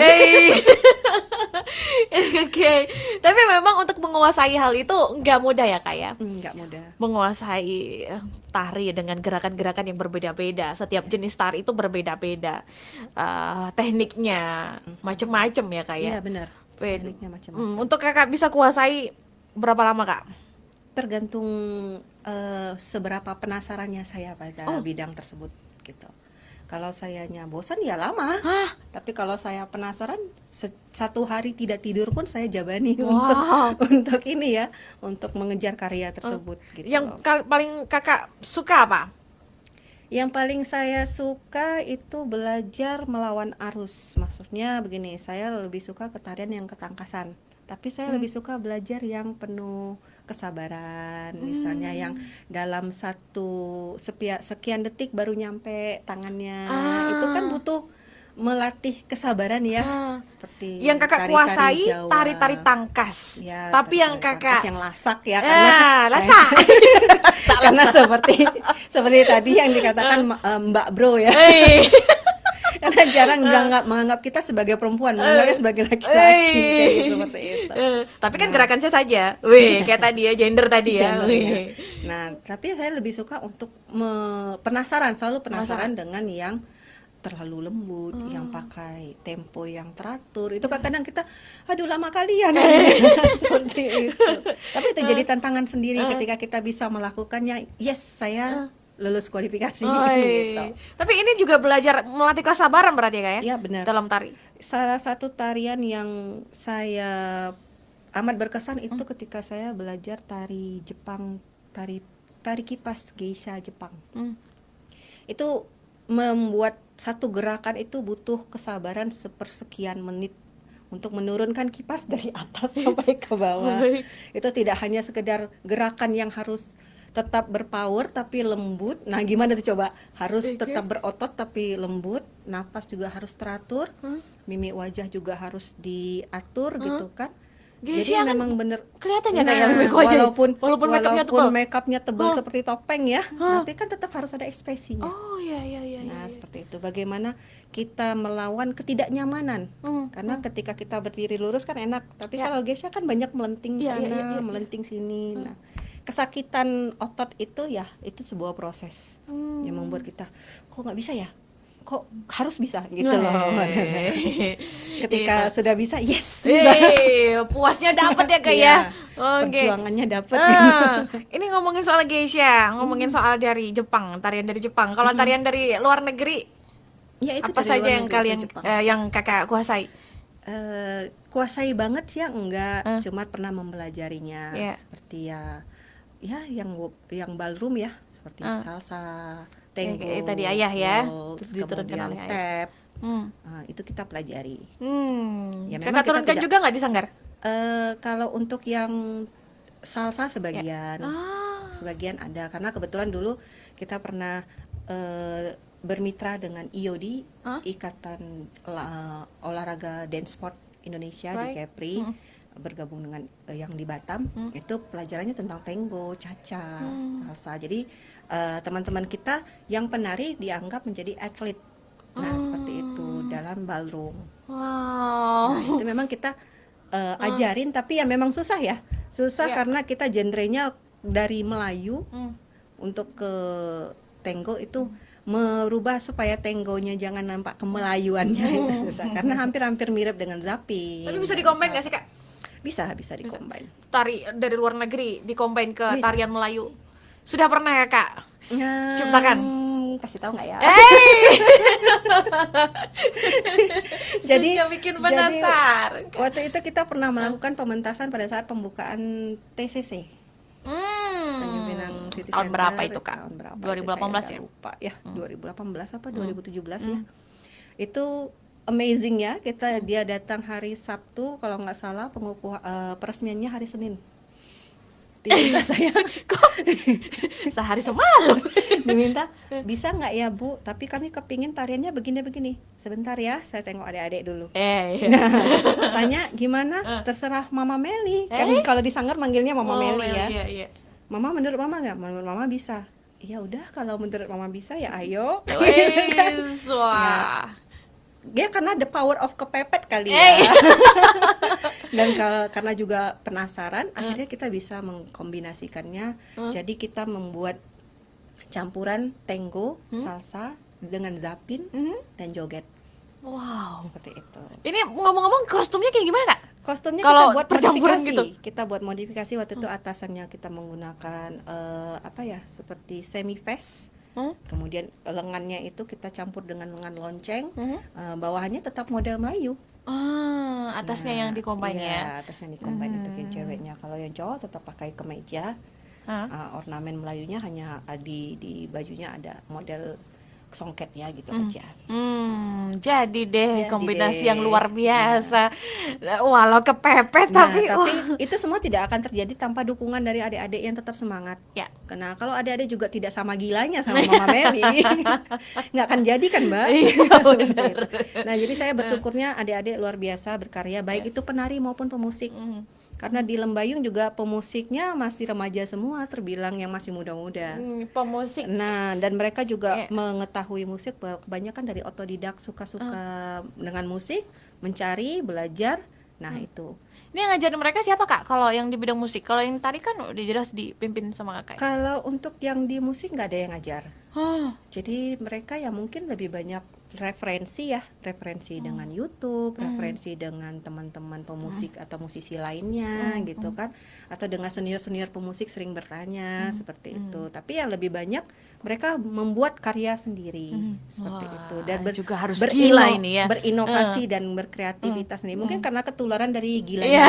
Oke, tapi memang untuk menguasai hal itu nggak mudah ya Kak ya? Nggak mudah. Menguasai tari dengan gerakan-gerakan yang berbeda-beda. Setiap jenis tari itu berbeda-beda. Tekniknya macem-macem ya Kak ya? Iya benar. Tekniknya macam-macam. Untuk Kakak bisa kuasai berapa lama Kak? Tergantung seberapa penasarannya saya pada bidang tersebut gitu. Kalau sayanya bosan ya lama. Tapi kalau saya penasaran, satu hari tidak tidur pun saya jabani untuk ini ya, untuk mengejar karya tersebut gitu. Yang paling Kakak suka apa? Yang paling saya suka itu belajar melawan arus. Maksudnya begini, saya lebih suka ketarian yang ketangkasan. Tapi saya lebih suka belajar yang penuh kesabaran, misalnya yang dalam sekian detik baru nyampe tangannya. Itu kan butuh melatih kesabaran ya. Seperti yang Kakak kuasai tari-tari tangkas. Ya, tapi yang tangkas Kakak yang lasak ya, karena lasak. karena seperti tadi yang dikatakan Mbak Bro ya. Karena jarang menganggap kita sebagai perempuan, menganggapnya sebagai laki-laki kayak seperti itu. Tapi kan gerakannya saja. Wih, kayak tadi ya, gender tadi ya. Gender, Wih. ya. Nah, tapi saya lebih suka untuk selalu penasaran dengan yang terlalu lembut, yang pakai tempo yang teratur. Itu kadang kita, aduh lama kalian seperti itu. Tapi itu jadi tantangan sendiri ketika kita bisa melakukannya. Yes, saya lulus kualifikasi gitu. Tapi ini juga belajar melatih kesabaran berarti ya Kak ya? Iya benar. Dalam tari. Salah satu tarian yang saya amat berkesan itu ketika saya belajar tari Jepang, tari kipas geisha Jepang. Itu membuat satu gerakan itu butuh kesabaran sepersekian menit untuk menurunkan kipas dari atas sampai ke bawah. Itu tidak hanya sekedar gerakan yang harus tetap berpower tapi lembut. Nah, gimana tuh coba? Harus tetap berotot tapi lembut, napas juga harus teratur, mimik wajah juga harus diatur gitu kan. Jadi Geisha kan memang bener kelihatan ya kayak mimik wajah. Walaupun makeupnya tebal seperti topeng ya, tapi kan tetap harus ada ekspresinya. Oh iya. Nah, seperti itu. Bagaimana kita melawan ketidaknyamanan? Karena ketika kita berdiri lurus kan enak, tapi kalau geisha kan banyak melenting sana, melenting sini. Nah, kesakitan otot itu ya, itu sebuah proses yang membuat kita kok nggak bisa ya? Kok harus bisa gitu loh. Ketika sudah bisa, yes, bisa. Puasnya dapat ya Kak ya. Oke. Perjuangannya dapat. Ini ngomongin soal geisha, ngomongin soal dari Jepang, tarian dari Jepang. Kalau tarian dari luar negeri, Ya, itu apa dari saja luar yang negeri kalian ke Jepang. yang Kakak kuasai? Kuasai banget sih ya enggak, cuma pernah mempelajarinya Yeah. seperti ya yang ballroom ya, seperti salsa, tango, kayak tadi ayah ya, waltz, terus diturunkan kemudian oleh ayah. tap. Itu kita pelajari. Ya, memang Kakak kita turunkan tidak- juga nggak di Sanggar? Kalau untuk yang salsa sebagian, sebagian ada karena kebetulan dulu kita pernah bermitra dengan IOD, Ikatan Olahraga Dance Sport Indonesia di Baik. Kepri, bergabung dengan yang di Batam. Itu pelajarannya tentang tango, cha-cha, salsa. Jadi teman-teman kita yang penari dianggap menjadi atlet. Nah, seperti itu dalam ballroom. Wow. Nah, itu memang kita ajarin, tapi ya memang susah ya. Susah karena kita genrenya dari Melayu untuk ke tango itu merubah supaya tangonya jangan nampak kemelayuannya itu susah. Karena hampir-hampir mirip dengan zapping. Tapi bisa dikombin nggak sih Kak? Bisa dikombin. Tari dari luar negeri dikombin ke tarian Melayu. Sudah pernah ya Kak? Nah, Ciptakan. Kasih tahu nggak ya? Jadi bikin penasaran. Waktu itu kita pernah melakukan pementasan pada saat pembukaan TCC. Tanjung Pinang City Tahun Center. berapa itu Kak? Tahun berapa? 2018 saya ya? lupa ya. 2018 apa 2017 ya. Itu amazing ya. Dia datang hari Sabtu kalau nggak salah, peresmiannya hari Senin. Diminta saya Sehari semalam. diminta, bisa nggak ya Bu, tapi kami kepingin tariannya begini-begini. Sebentar ya, saya tengok adik-adik dulu. Tanya gimana, terserah Mama Meli. Kan kalau di Sanggar manggilnya Mama Meli ya. Iya. Mama, menurut Mama nggak? Menurut Mama bisa. Ya udah, kalau menurut Mama bisa ya ayo. Wah. Ya karena the power of kepepet kali ya. Dan karena juga penasaran, akhirnya kita bisa mengkombinasikannya. Jadi kita membuat campuran tango, salsa dengan zapin dan joget. Wow. Seperti itu. Ini ngomong-ngomong kostumnya kayak gimana Kak? Kostumnya Kalau kita buat percampuran modifikasi. gitu? Kita buat modifikasi waktu itu atasannya kita menggunakan seperti semi vest. Kemudian lengannya itu kita campur dengan lengan lonceng. Bawahannya tetap model Melayu. Atasnya yang dikombin ya. Iya, atasnya dikombin untuk yang ceweknya. Kalau yang cowok tetap pakai kemeja. Ornamen Melayunya hanya di bajunya ada model songket ya gitu aja. Jadi deh kombinasi deh. yang luar biasa. Walau kepepet tapi itu semua tidak akan terjadi tanpa dukungan dari adik-adik yang tetap semangat. Ya. Karena kalau adik-adik juga tidak sama gilanya sama Mama Meli, nggak akan jadi kan Mbak? Seperti itu. Nah jadi saya bersyukurnya adik-adik luar biasa berkarya, baik itu penari maupun pemusik. Karena di Lembayung juga pemusiknya masih remaja semua, terbilang yang masih muda-muda. Pemusik. Nah, dan mereka juga Iya. mengetahui musik kebanyakan dari otodidak, suka-suka dengan musik, mencari, belajar. Nah, itu. Ini yang ngajarin mereka siapa Kak? Kalau yang di bidang musik, kalau yang tari kan udah jelas dipimpin sama Kakak. Kalau untuk yang di musik nggak ada yang ngajar. Oh, Jadi mereka ya mungkin lebih banyak referensi dengan YouTube, referensi dengan teman-teman pemusik atau musisi lainnya gitu kan, atau dengan senior-senior pemusik sering bertanya seperti itu. Tapi yang lebih banyak mereka membuat karya sendiri seperti Wah, itu, dan juga harus gila ini ya. berinovasi dan berkreativitas nih. Mungkin karena ketularan dari Iya. gilanya.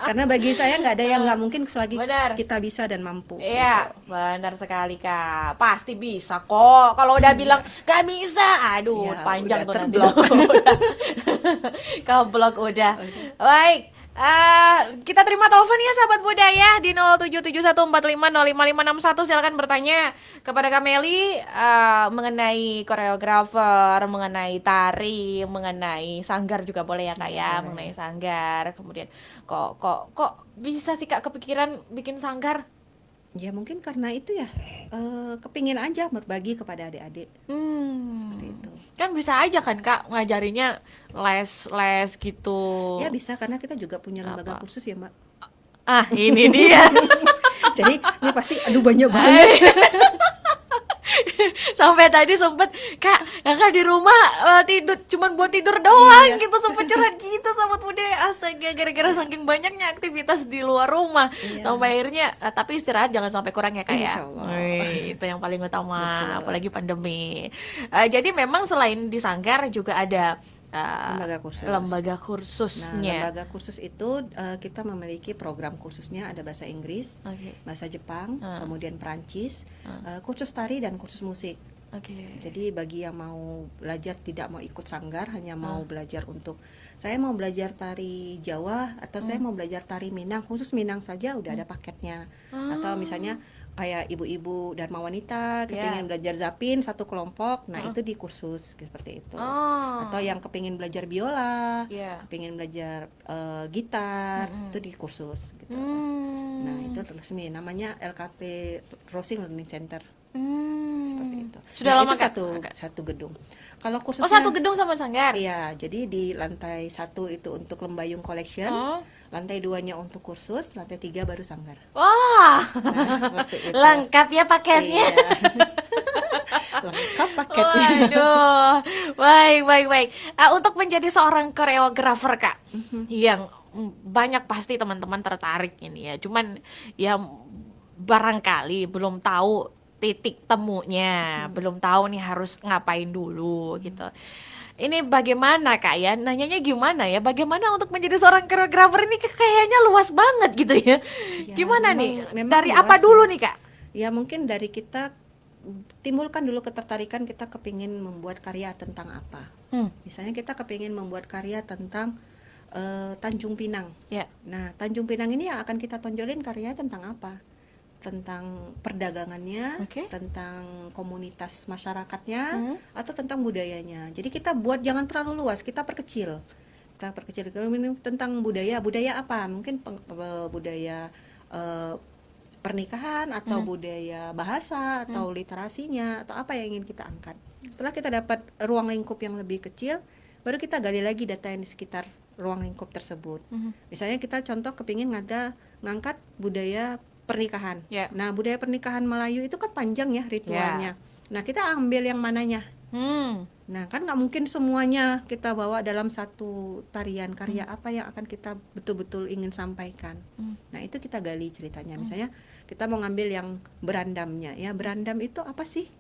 Karena bagi saya nggak ada yang nggak mungkin selagi Benar. kita bisa dan mampu. Iya, benar sekali Kak. Pasti bisa kok. Kalau udah bilang gak bisa, aduh Ya, panjang udah tuh nanti. terblok. Keblok udah. Baik. Kita terima telepon ya sahabat budaya di 077145055561. Silakan bertanya kepada Kak Meli mengenai koreografer, mengenai tari, mengenai sanggar juga boleh ya Kak ya, mengenai sanggar. Kemudian kok bisa sih Kak kepikiran bikin sanggar? Ya mungkin karena itu ya, kepingin aja berbagi kepada adik-adik seperti itu. Kan bisa aja kan Kak ngajarinya les gitu. Ya bisa, karena kita juga punya lembaga Apa? kursus ya Mbak. Ah, ini dia. Jadi ini pasti aduh banyak banget. Sampai tadi sempet kakak di rumah tidur cuman buat tidur doang gitu, sempet curhat gitu sama Bude. Astaga, gara-gara saking banyaknya aktivitas di luar rumah sampai akhirnya tapi istirahat jangan sampai kurang ya Kak ya. Insya Allah. Wih, itu yang paling utama. Betul. Apalagi pandemi. Jadi memang selain di Sanggar juga ada Lembaga kursus. lembaga Nah, kursusnya. lembaga kursus itu kita memiliki program khususnya, ada bahasa Inggris, Oke. bahasa Jepang, kemudian Perancis, kursus tari dan kursus musik. Oke. Jadi bagi yang mau belajar, tidak mau ikut sanggar, hanya mau belajar untuk saya mau belajar tari Jawa atau saya mau belajar tari Minang, khusus Minang saja udah ada paketnya. Atau misalnya kayak ibu-ibu Dharma Wanita kepingin belajar zapin satu kelompok, nah itu di kursus seperti itu. Atau yang kepingin belajar biola, kepingin belajar gitar, itu di kursus gitu. Nah itu resmi, namanya LKP Rosing Learning Center. Seperti itu. Sudah lama itu Kak? satu gedung. Kalau Oh, kursusnya satu gedung sama Sanggar. iya, jadi di lantai 1 itu untuk Lembayung Collection, lantai 2-nya untuk kursus, lantai 3 baru sanggar. Wah, Nah, seperti itu. lengkap ya paketnya. Iya. Lengkap paketnya. Waduh, baik. Untuk menjadi seorang koreografer Kak, yang banyak pasti teman-teman tertarik ini ya. Cuman ya barangkali belum tahu titik temunya, belum tahu nih harus ngapain dulu gitu. Ini bagaimana Kak ya? Nanyanya gimana ya? Bagaimana untuk menjadi seorang koreografer ini kayaknya luas banget gitu ya. Ya, Gimana memang- nih? memang Dari luas apa ya. dulu nih Kak? Ya mungkin dari kita timbulkan dulu ketertarikan kita kepingin membuat karya tentang apa. Misalnya kita kepingin membuat karya tentang Tanjung Pinang. Ya. Nah, Tanjung Pinang ini yang akan kita tonjolin karyanya tentang apa? Tentang perdagangannya, Oke. tentang komunitas masyarakatnya, atau tentang budayanya. Jadi kita buat jangan terlalu luas, kita perkecil. Kalau ini tentang budaya apa? Mungkin budaya pernikahan atau budaya bahasa atau literasinya atau apa yang ingin kita angkat. Setelah kita dapat ruang lingkup yang lebih kecil, baru kita gali lagi data yang di sekitar ruang lingkup tersebut. Misalnya kita contoh kepingin ngangkat budaya pernikahan. Ya. Nah, budaya pernikahan Melayu itu kan panjang ya ritualnya. Nah, kita ambil yang mananya. Nah, kan nggak mungkin semuanya kita bawa dalam satu tarian. Karya apa yang akan kita betul-betul ingin sampaikan. Nah, itu kita gali ceritanya. Misalnya kita mau ngambil yang berandamnya. Ya, berandam itu apa sih?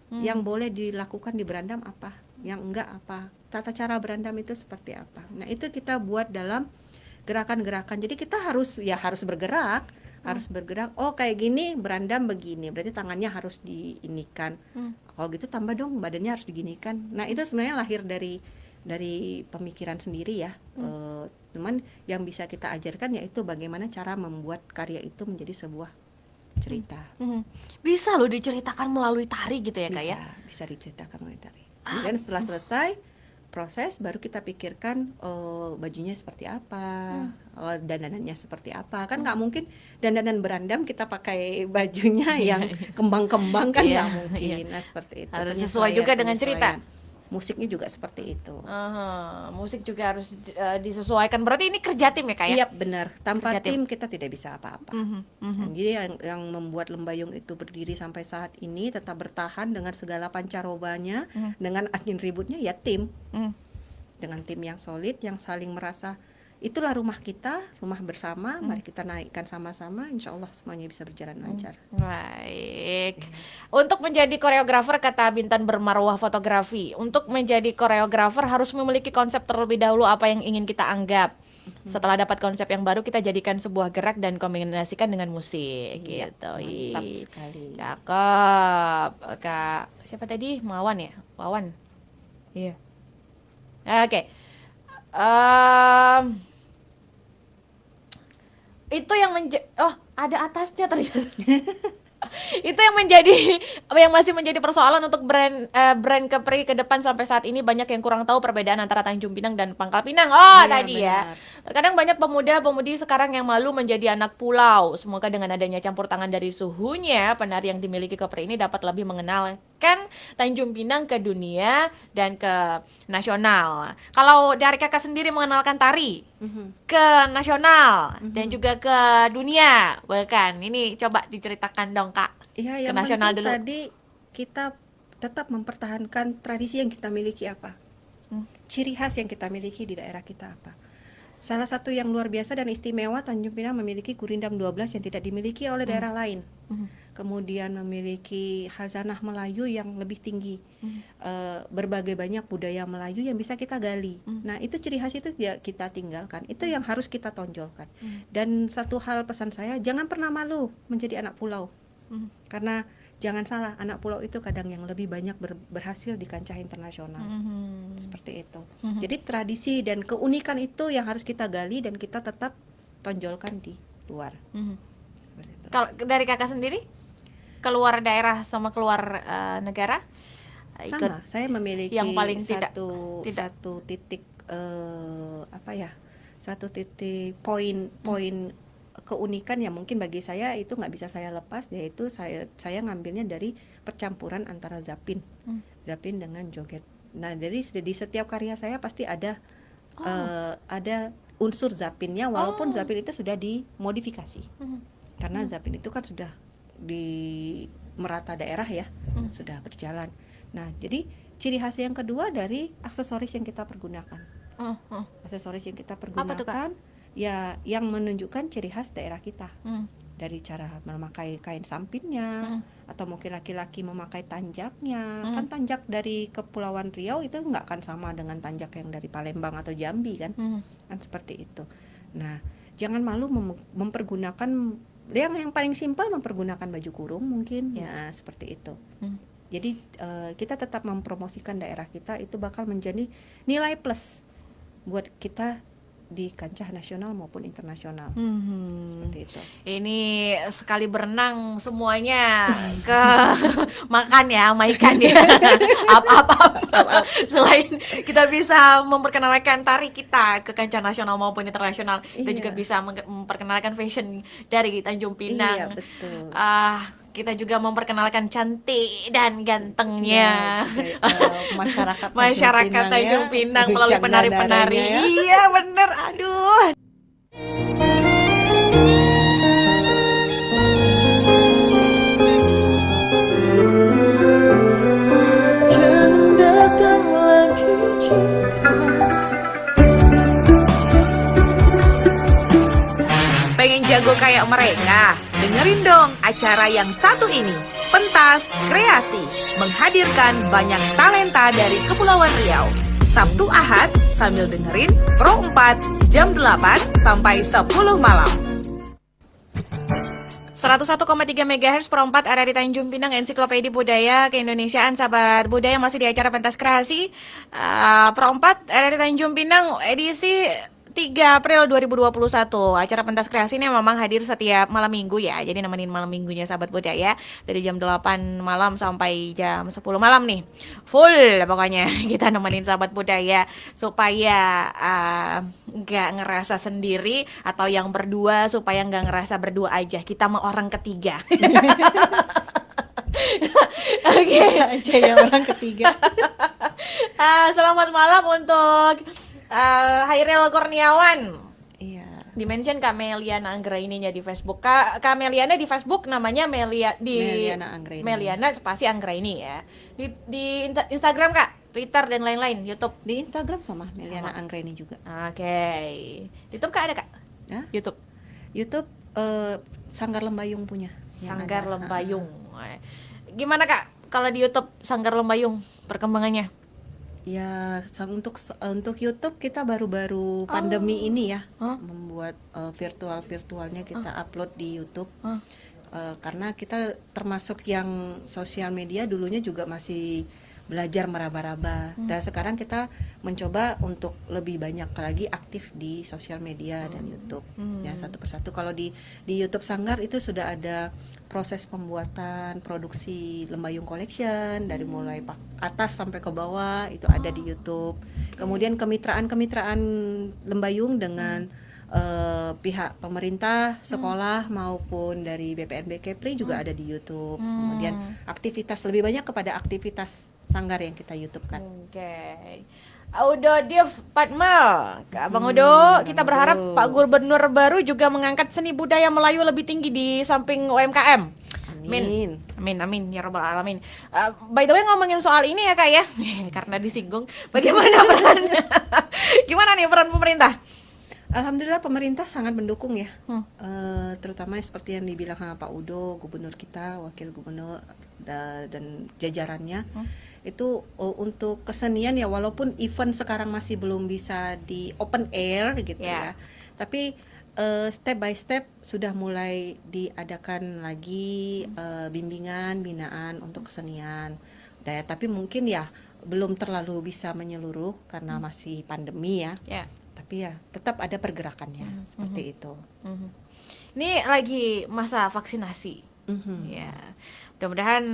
Yang boleh dilakukan di berandam apa? Yang enggak apa? Tata cara berandam itu seperti apa? Nah, itu kita buat dalam gerakan-gerakan. Jadi kita harus bergerak. Harus bergerak, oh kayak gini berandam begini, berarti tangannya harus diinikan. Kalau gitu tambah dong badannya harus diginikan. Nah itu sebenarnya lahir dari pemikiran sendiri ya. Cuman yang bisa kita ajarkan yaitu bagaimana cara membuat karya itu menjadi sebuah cerita. Bisa loh diceritakan melalui tari gitu ya Kak ya? Bisa diceritakan melalui tari. Dan setelah selesai proses baru kita pikirkan bajunya seperti apa, dandanannya seperti apa. Kan nggak mungkin dandanan berandam kita pakai bajunya yang kembang-kembang kan nggak mungkin. Nah seperti itu. Harus sesuai juga dengan cerita. Musiknya juga seperti itu. Musik juga harus disesuaikan. Berarti ini kerja tim ya Kak ya? Iya benar. Tanpa Kerja tim kita tidak bisa apa-apa. Dan jadi yang membuat Lembayung itu berdiri sampai saat ini tetap bertahan dengan segala pancarobanya, dengan angin ributnya ya tim. Dengan tim yang solid, yang saling merasa itulah rumah kita, rumah bersama. Mari kita naikkan sama-sama. Insya Allah semuanya bisa berjalan lancar. Baik. Untuk menjadi koreografer, kata Bintan Bermarwah Fotografi, untuk menjadi koreografer harus memiliki konsep terlebih dahulu apa yang ingin kita anggap. Setelah dapat konsep yang baru, kita jadikan sebuah gerak dan kombinasikan dengan musik. Iya, gitu. mantap sekali. Cakep. Kak, siapa tadi? Wawan ya? Wawan. Iya. Oke. Itu yang ada atasnya ternyata. Itu yang masih menjadi persoalan untuk brand Kepri ke depan sampai saat ini. Banyak yang kurang tahu perbedaan antara Tanjung Pinang dan Pangkal Pinang. Iya, Tadi benar. ya. Terkadang banyak pemuda-pemudi sekarang yang malu menjadi anak pulau. Semoga dengan adanya campur tangan dari suhunya, penari yang dimiliki Kepri ini dapat lebih mengenalkan Tanjung Pinang ke dunia dan ke nasional. Kalau dari Kakak sendiri mengenalkan tari ke nasional dan juga ke dunia, bahkan ini coba diceritakan dong Kak. Iya, Ke yang nasional penting dulu. tadi kita tetap mempertahankan tradisi yang kita miliki apa. Ciri khas yang kita miliki di daerah kita apa. Salah satu yang luar biasa dan istimewa, Tanjung Pinang memiliki Gurindam 12 yang tidak dimiliki oleh daerah lain. Kemudian memiliki khazanah Melayu yang lebih tinggi. Berbagai banyak budaya Melayu yang bisa kita gali. Nah, itu ciri khas itu ya kita tinggalkan. Itu yang harus kita tonjolkan. Dan satu hal pesan saya, jangan pernah malu menjadi anak pulau. Karena jangan salah, anak pulau itu kadang yang lebih banyak berhasil di kancah internasional. Seperti itu. Jadi tradisi dan keunikan itu yang harus kita gali dan kita tetap tonjolkan di luar. Seperti itu. Kalau dari Kakak sendiri, keluar daerah sama keluar negara, Sama, saya memiliki yang paling tidak. satu titik satu titik poin keunikan yang mungkin bagi saya itu nggak bisa saya lepas, yaitu saya ngambilnya dari percampuran antara zapin dengan joget. Nah, dari di setiap karya saya pasti ada unsur zapinnya, walaupun zapin itu sudah dimodifikasi. Karena zapin itu kan sudah di merata daerah ya, sudah berjalan. Nah, jadi ciri khas yang kedua dari aksesoris yang kita pergunakan. Aksesoris yang kita pergunakan ya yang menunjukkan ciri khas daerah kita. Dari cara memakai kain sampinnya, atau mungkin laki-laki memakai tanjaknya. Kan tanjak dari Kepulauan Riau itu nggak akan sama dengan tanjak yang dari Palembang atau Jambi kan. Kan seperti itu. Nah, jangan malu mempergunakan yang paling simpel, mempergunakan baju kurung mungkin. Nah, seperti itu. Jadi kita tetap mempromosikan daerah kita, itu bakal menjadi nilai plus buat kita di kancah nasional maupun internasional. Seperti itu. Ini sekali berenang semuanya ke makan ya, sama ikan ya. Apa-apa. Selain kita bisa memperkenalkan tari kita ke kancah nasional maupun internasional, kita juga bisa memperkenalkan fashion dari Tanjung Pinang. Iya, betul. Kita juga memperkenalkan cantik dan gantengnya Masyarakat Tanjung Pinang melalui Canda penari-penari. darahnya ya. Iya bener, aduh. Jangan datang lagi cinta. Pengen jago kayak mereka? Dengerin dong acara yang satu ini, Pentas Kreasi, menghadirkan banyak talenta dari Kepulauan Riau. Sabtu Ahad sambil dengerin Pro 4 jam 8 sampai 10 malam. 101,3 MHz Pro 4 RRI Tanjung Pinang, Ensiklopedia Budaya Keindonesiaan. Sahabat budaya, masih di acara Pentas Kreasi Pro 4 RRI Tanjung Pinang edisi 3 April 2021. Acara pentas kreasi ini memang hadir setiap malam minggu ya. Jadi nemenin malam minggunya sahabat budaya dari jam 8 malam sampai jam 10 malam nih. Full pokoknya kita nemenin sahabat budaya supaya nggak ngerasa sendiri, atau yang berdua supaya nggak ngerasa berdua aja. Kita mau orang ketiga. Oke. Bisa aja ya orang ketiga. Selamat malam untuk Hairil Kurniawan. Iya. Dimention Kak Meliana Anggraininya di Facebook. Kak Meliana di Facebook namanya Meliana Anggraini. Meliana spasi Anggraini ya. Di Instagram Kak, Twitter dan lain-lain, YouTube. Di Instagram sama Meliana Anggraini juga. Oke. YouTube Kak ada Kak? Hah? YouTube YouTube Sanggar Lembayung punya. yang Sanggar ada. Lembayung. Gimana Kak kalau di YouTube Sanggar Lembayung perkembangannya? Ya, untuk YouTube kita baru-baru pandemi ini ya membuat virtualnya kita upload di YouTube. Karena kita termasuk yang sosial media dulunya juga masih belajar meraba-raba, dan sekarang kita mencoba untuk lebih banyak lagi aktif di sosial media dan YouTube. Ya, satu persatu. Kalau di YouTube Sanggar itu sudah ada proses pembuatan produksi Lembayung Collection dari mulai atas sampai ke bawah itu ada di YouTube. Kemudian kemitraan Lembayung dengan pihak pemerintah, sekolah maupun dari BPNB Kepri juga ada di YouTube. Kemudian aktivitas lebih banyak kepada aktivitas Sanggar yang kita YouTube-kan. Oke. Udo Div Patmal, Bang Udo, kita berharap Pak Gubernur baru juga mengangkat seni budaya Melayu lebih tinggi di samping UMKM. Amin ya robbal alamin. By the way, ngomongin soal ini ya Kak ya, karena disinggung, bagaimana peran gimana nih peran pemerintah? Alhamdulillah pemerintah sangat mendukung ya, terutama seperti yang dibilang sama Pak Udo, gubernur kita, wakil gubernur dan jajarannya. Itu untuk kesenian ya, walaupun event sekarang masih belum bisa di open air gitu ya, tapi step by step sudah mulai diadakan lagi binaan untuk kesenian. Tapi mungkin ya belum terlalu bisa menyeluruh karena masih pandemi ya. Tapi ya tetap ada pergerakannya seperti itu. Ini lagi masa vaksinasi. Ya, mudah-mudahan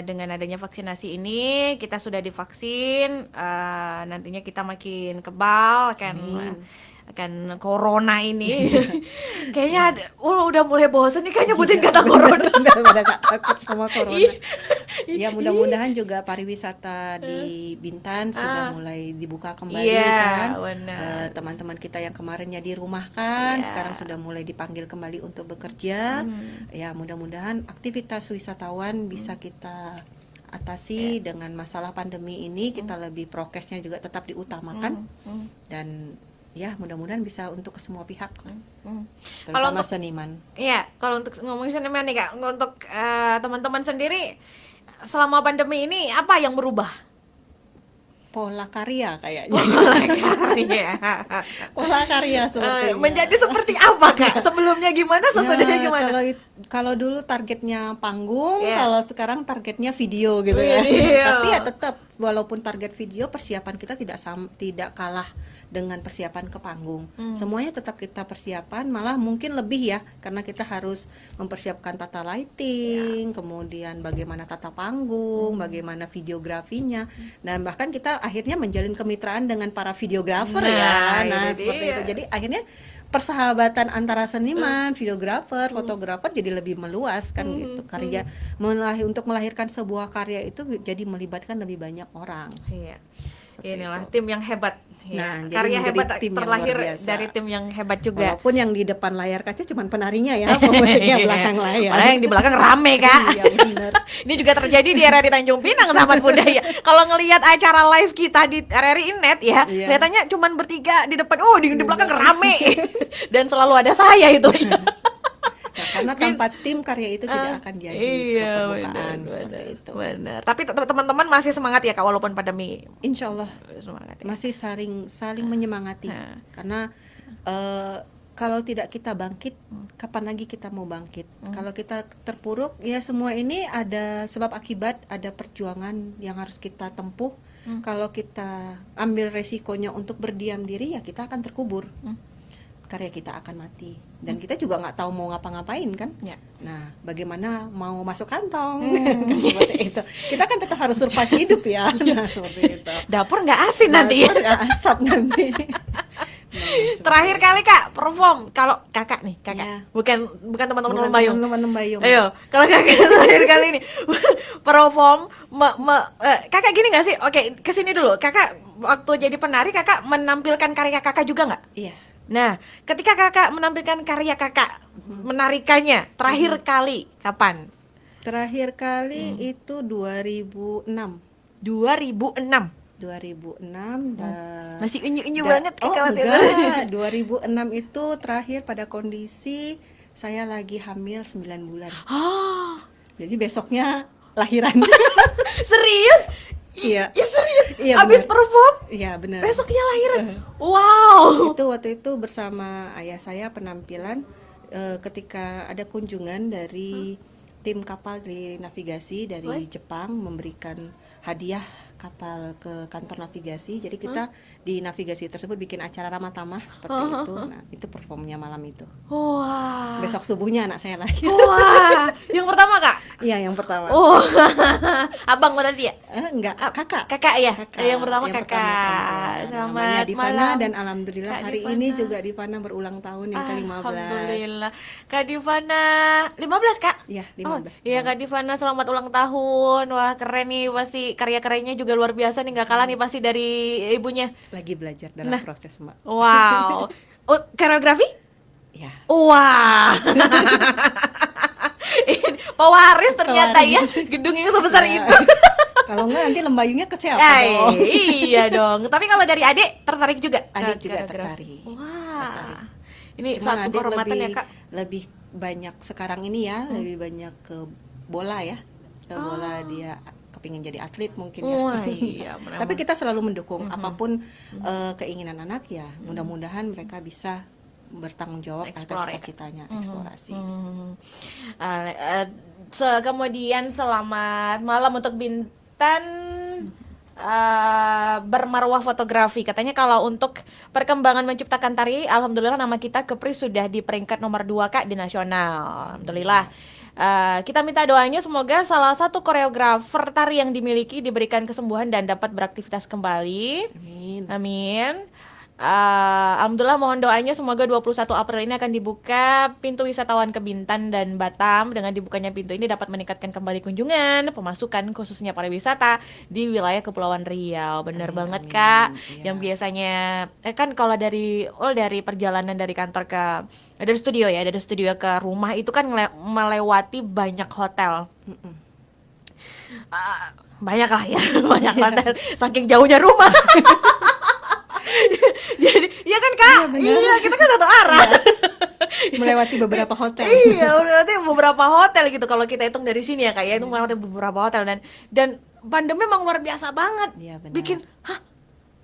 dengan adanya vaksinasi ini kita sudah divaksin, nantinya kita makin kebal akan corona ini. Kayaknya udah mulai bosan nih kayaknya nyebutin kata corona. Udah gak takut sama corona. Ya mudah-mudahan juga pariwisata di Bintan sudah mulai dibuka kembali kan. Teman-teman kita yang kemarinnya dirumahkan sekarang sudah mulai dipanggil kembali untuk bekerja. Ya mudah-mudahan aktivitas wisatawan bisa kita atasi dengan masalah pandemi ini. Kita lebih prokesnya juga tetap diutamakan. Dan ya mudah-mudahan bisa untuk ke semua pihak, terutama seniman. Iya, kalau untuk ngomongin seniman nih Kak, untuk teman-teman sendiri selama pandemi ini apa yang berubah? Pola karya kayaknya. Pola karya. Pola karya sepertinya. Menjadi seperti apa Kak? Sebelumnya gimana, sesudahnya gimana? Kalau dulu targetnya panggung, kalau sekarang targetnya video gitu ya. Tapi ya tetap walaupun target video, persiapan kita tidak kalah dengan persiapan ke panggung. Semuanya tetap kita persiapan, malah mungkin lebih ya, karena kita harus mempersiapkan tata lighting, kemudian bagaimana tata panggung, bagaimana videografinya, dan bahkan kita akhirnya menjalin kemitraan dengan para videografer seperti itu. Jadi akhirnya persahabatan antara seniman, videografer, fotografer jadi lebih meluas kan gitu. Karya untuk melahirkan sebuah karya itu jadi melibatkan lebih banyak orang. Iya. Inilah tim yang hebat. Nah, karya hebat terlahir dari tim yang hebat juga. Walaupun yang di depan layar kaca cuma penarinya ya, pemusiknya belakang layar. Padahal yang di belakang rame Kak. Iya benar. Ini juga terjadi di RRI Tanjung Pinang sahabat budaya. Kalau ngelihat acara live kita di RRI Net ya, kelihatannya cuma bertiga di depan. Di belakang rame. Dan selalu ada saya itu. Karena tanpa tim karya itu tidak akan jadi ke permukaan seperti itu. Benar. Tapi teman-teman masih semangat ya Kak walaupun pandemi. Insya Allah semangat ya. masih saling menyemangati. Karena kalau tidak kita bangkit, kapan lagi kita mau bangkit? Kalau kita terpuruk, ya semua ini ada sebab akibat, ada perjuangan yang harus kita tempuh. Kalau kita ambil resikonya untuk berdiam diri, ya kita akan terkubur. Karya kita akan mati. Dan kita juga nggak tahu mau ngapa-ngapain kan? Ya. Nah, bagaimana mau masuk kantong? Kan seperti itu. Kita kan tetap harus survive hidup ya. Nah, seperti itu. Dapur nggak asin nanti ya. Dapur nggak asap nanti. Terakhir kali Kak perform, kalau Kakak nih, Kakak. Iya. Bukan teman-teman Bukan Lembayung. teman-teman Lembayung. Ayo, kalau Kakak terakhir kali ini perform, Kakak gini nggak sih? Oke, kesini dulu. Kakak waktu jadi penari, Kakak menampilkan karya Kakak juga nggak? Iya. Nah, ketika Kakak menampilkan karya Kakak, menarikannya terakhir kali kapan? Terakhir kali itu 2006. 2006. 2006 dan Masih unyu-unyu banget oh Kakak waktu itu. enggak, 2006 itu terakhir pada kondisi saya lagi hamil 9 bulan. Oh, Jadi besoknya lahiran. serius? Iya. Ya serius? Iya, Abis benar. perform, Iya, benar. besoknya lahiran? Wow. Itu waktu itu bersama ayah saya penampilan ketika ada kunjungan dari tim kapal dari navigasi dari Jepang memberikan hadiah kapal ke kantor navigasi. Jadi kita di navigasi tersebut bikin acara ramah tamah seperti itu. Nah, itu performnya malam itu. Wah. Besok subuhnya anak saya lahir. Wah. Yang pertama Kak? Iya, yang pertama. Oh. Abang berarti ya? Enggak, kakak. Kakak ya? Kakak. Yang pertama Yang Kakak. perempuan. Namanya Selamat Divana malam. dan alhamdulillah Kak hari Divana. ini juga Divana berulang tahun yang ke-15. Alhamdulillah. Kak Divana 15 Kak? Iya, Oh, 15. iya Kak Divana, selamat ulang tahun. Wah, keren nih, pasti karya-karyanya juga luar biasa nih, nggak kalah nih pasti dari ibunya. Lagi belajar dalam Nah. proses, Mbak. Wow. Oh, koreografi? Ya. Wah. Pewaris ternyata Pewaris. ya, gedung yang sebesar Ya. itu. Kalau enggak nanti lembayungnya ke siapa Ay, dong? iya dong. Tapi kalau dari adik tertarik juga? Adik ke juga koreografi? tertarik. Wah. Tertarik. Ini Cuman satu adik kehormatan lebih, ya Kak. lebih banyak sekarang ini ya, lebih banyak ke bola ya. Ke bola dia kepingin jadi atlet mungkin ya. Wah, iya, benar. Tapi kita selalu mendukung apapun keinginan anak ya. Mudah-mudahan mereka bisa bertanggung jawab atas Explore ya. cita-citanya, eksplorasi. Kemudian selamat malam untuk Bintan bermarwah fotografi. Katanya kalau untuk perkembangan menciptakan tari, alhamdulillah nama kita Kepri sudah di peringkat nomor 2 Kak di nasional. Alhamdulillah. Kita minta doanya semoga salah satu koreografer tari yang dimiliki diberikan kesembuhan dan dapat beraktivitas kembali. Amin. Amin. Alhamdulillah mohon doanya semoga 21 April ini akan dibuka pintu wisatawan ke Bintan dan Batam. Dengan dibukanya pintu ini dapat meningkatkan kembali kunjungan, pemasukan khususnya pariwisata di wilayah Kepulauan Riau. Bener Amin, banget amin. Kak. Iya. Yang biasanya kan kalau dari perjalanan dari kantor ke dari studio ya, dari studio ke rumah itu kan melewati banyak hotel. Banyak lah ya, banyak hotel saking jauhnya rumah. Jadi, ya kan Kak? Iya, benar. Iya, kita kan satu arah. Melewati beberapa hotel. Iya, berarti beberapa hotel gitu kalau kita hitung dari sini ya Kak ya, itu melewati beberapa hotel dan pandemi memang luar biasa banget. Iya, benar. Bikin, hah?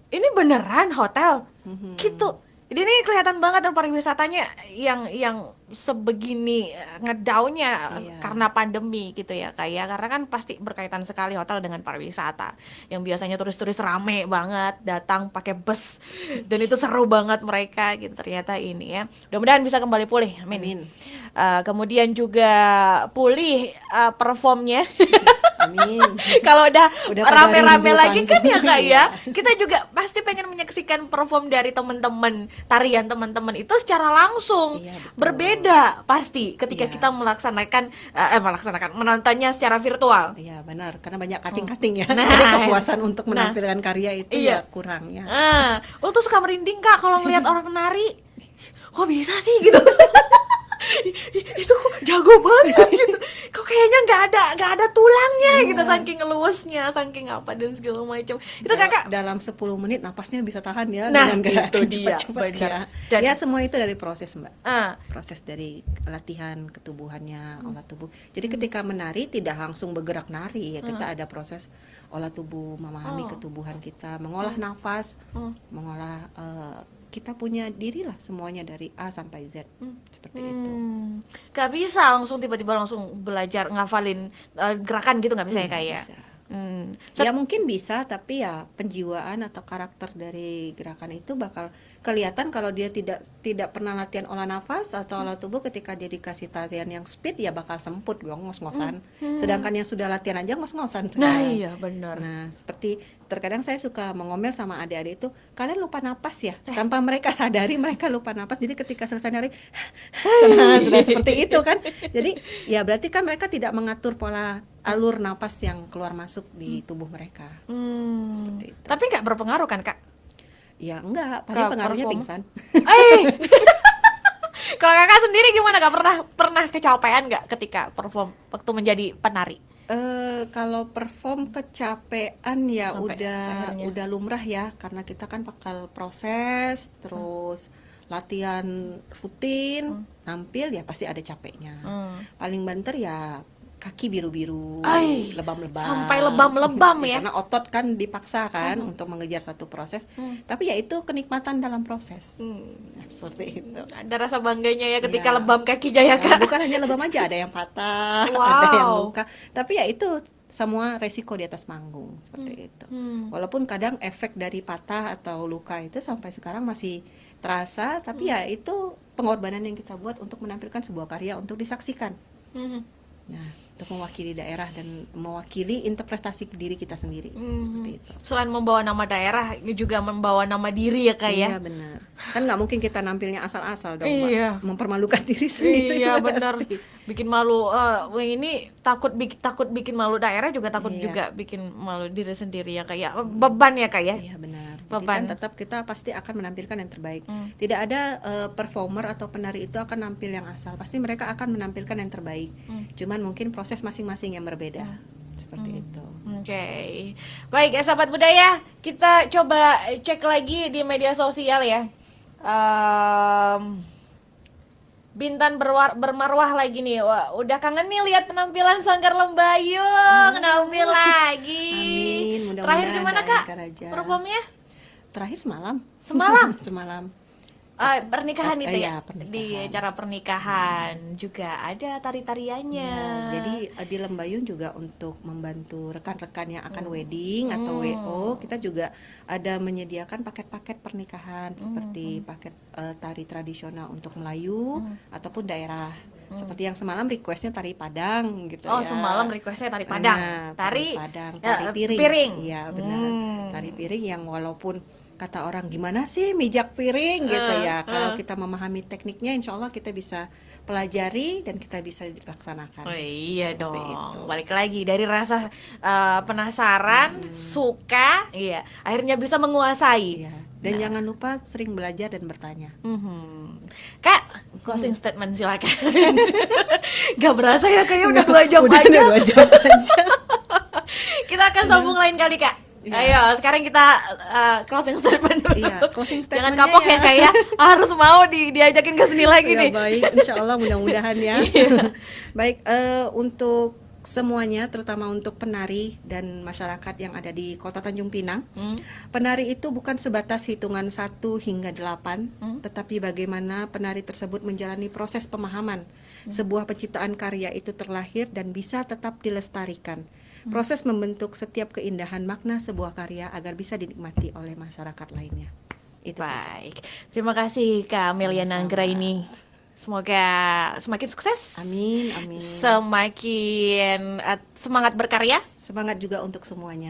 Ini beneran hotel? Gitu. Jadi ini kelihatan banget pariwisatanya yang sebegini ngedownnya Iya. karena pandemi gitu ya kayak karena kan pasti berkaitan sekali hotel dengan pariwisata yang biasanya turis-turis rame banget datang pakai bus dan itu seru banget mereka gitu ternyata ini ya mudah-mudahan bisa kembali pulih amin. Amin. Kemudian juga pulih performnya Amin. kalau udah pada rame-rame rindu lagi kan ya panggung. Kak ya kita juga pasti pengen menyaksikan perform dari teman-teman tarian teman-teman itu secara langsung. Iya, betul. Berbeda pasti ketika Iya. kita melaksanakan menontonnya secara virtual. Iya, benar. Karena banyak cutting-cutting ya. Nah. Jadi kepuasan untuk Nah. menampilkan karya itu Iya. ya kurang ya. Lo tuh suka merinding Kak kalau ngelihat orang menari. Kok bisa sih gitu? Itu kok jago banget gitu. Kok kayaknya nggak ada tulangnya gitu saking luwesnya, saking apa dan segala macam. Itu Kakak dalam 10 menit napasnya bisa tahan ya Nah, dengan gerakan itu dia, cepat-cepat benar. ya. Dan- Ya semua itu dari proses, Mbak. ah, Proses dari latihan ketubuhannya, olah tubuh. Jadi ketika menari tidak langsung bergerak nari ya, kita ada proses olah tubuh, memahami ketubuhan kita, mengolah nafas, mengolah kita punya diri lah semuanya dari A sampai Z seperti itu. Gak bisa langsung tiba-tiba langsung belajar ngafalin gerakan gitu, nggak bisa ya Kak ya? Bisa. Hmm. Ya mungkin bisa, tapi ya penjiwaan atau karakter dari gerakan itu bakal kelihatan kalau dia tidak pernah latihan olah nafas atau olah tubuh. Ketika dia dikasih tarian yang speed ya bakal semput dong, ngos-ngosan. Sedangkan yang sudah latihan aja ngos-ngosan Nah sekarang. iya benar. Nah, seperti terkadang saya suka mengomel sama adik-adik itu, kalian lupa napas ya, tanpa mereka sadari mereka lupa napas. Jadi ketika selesai nari, sudah seperti itu kan. Jadi ya berarti kan mereka tidak mengatur pola alur napas yang keluar masuk di tubuh mereka. Seperti itu. Tapi nggak berpengaruh kan Kak? Ya enggak, paling Ke pengaruhnya perform. pingsan. Kalau Kakak sendiri gimana? Gak pernah kecapean nggak ketika perform waktu menjadi penari? Kalau perform kecapean ya Sampai akhirnya. udah lumrah ya, karena kita kan bakal proses terus latihan rutin, tampil ya pasti ada capeknya. Paling banter ya kaki biru-biru, Ai, lebam-lebam. sampai lebam-lebam ya? Karena otot kan dipaksa kan untuk mengejar satu proses. Tapi ya itu kenikmatan dalam proses. Nah, seperti itu. Ada rasa bangganya ya ketika Iya. lebam kakinya ya Nah, Kak? bukan hanya lebam aja, ada yang patah, Wow. ada yang luka. Tapi ya itu semua resiko di atas panggung seperti itu. Walaupun kadang efek dari patah atau luka itu sampai sekarang masih terasa, tapi ya itu pengorbanan yang kita buat untuk menampilkan sebuah karya untuk disaksikan. Nah, untuk mewakili daerah dan mewakili interpretasi diri kita sendiri seperti itu. Selain membawa nama daerah, juga membawa nama diri ya Kak ya? Iya benar. Kan nggak mungkin kita nampilnya asal-asal dong, Mbak. Iya. Mempermalukan diri sendiri. Iya benar, bikin malu. Ini takut bikin malu daerah, juga takut Iya. juga bikin malu diri sendiri ya kayak beban ya Kak ya. Iya benar. Jadi Beban. kan tetap kita pasti akan menampilkan yang terbaik. Tidak ada performer atau penari itu akan nampil yang asal. Pasti mereka akan menampilkan yang terbaik. Cuman mungkin proses masing-masing yang berbeda. Seperti itu. Oke, baik ya sahabat budaya, kita coba cek lagi di media sosial ya. Bintan bermarwah lagi nih. Wah, udah kangen nih lihat penampilan Sanggar Lembayung, nampil lagi. Amin. Mudah-mudahan Terakhir gimana Kak? lancar aja. Performnya? Terakhir semalam. Semalam? Semalam. Pernikahan itu ya? Iya, pernikahan. Di acara pernikahan juga ada tari-tariannya. Ya, jadi di Lembayung juga untuk membantu rekan-rekan yang akan wedding atau WO, kita juga ada menyediakan paket-paket pernikahan seperti paket tari tradisional untuk Melayu ataupun daerah. Seperti yang semalam requestnya tari Padang gitu Oh, ya. semalam requestnya tari Padang. Nah, tari Padang, ya, tari piring. piring. Iya, benar. Tari piring yang walaupun kata orang gimana sih mijak piring gitu ya. Kalau kita memahami tekniknya, insya Allah kita bisa pelajari dan kita bisa dilaksanakan. Oh iya Seperti dong. itu. Balik lagi dari rasa penasaran, suka, iya, akhirnya bisa menguasai. Iya. Dan jangan lupa sering belajar dan bertanya. Kak, closing statement silakan. Gak berasa ya kayaknya udah 2 jam aja. 2 jam aja. Kita akan sambung lain kali Kak. Ayo, sekarang kita closing statement dulu. Iya, closing Jangan statementnya kapok ya Kak ya. Harus mau diajakin ke sini lagi Ya nih. baik, insya Allah mudah-mudahan ya. Baik, untuk semuanya, terutama untuk penari dan masyarakat yang ada di Kota Tanjung Pinang, penari itu bukan sebatas hitungan 1 hingga 8, tetapi bagaimana penari tersebut menjalani proses pemahaman. Sebuah penciptaan karya itu terlahir dan bisa tetap dilestarikan. Proses membentuk setiap keindahan makna sebuah karya agar bisa dinikmati oleh masyarakat lainnya. Itu saja. Baik. Terima kasih Kak Amelia Sama-sama. Nanggra ini. Semoga semakin sukses. Amin, amin. Semakin semangat berkarya. Semangat juga untuk semuanya.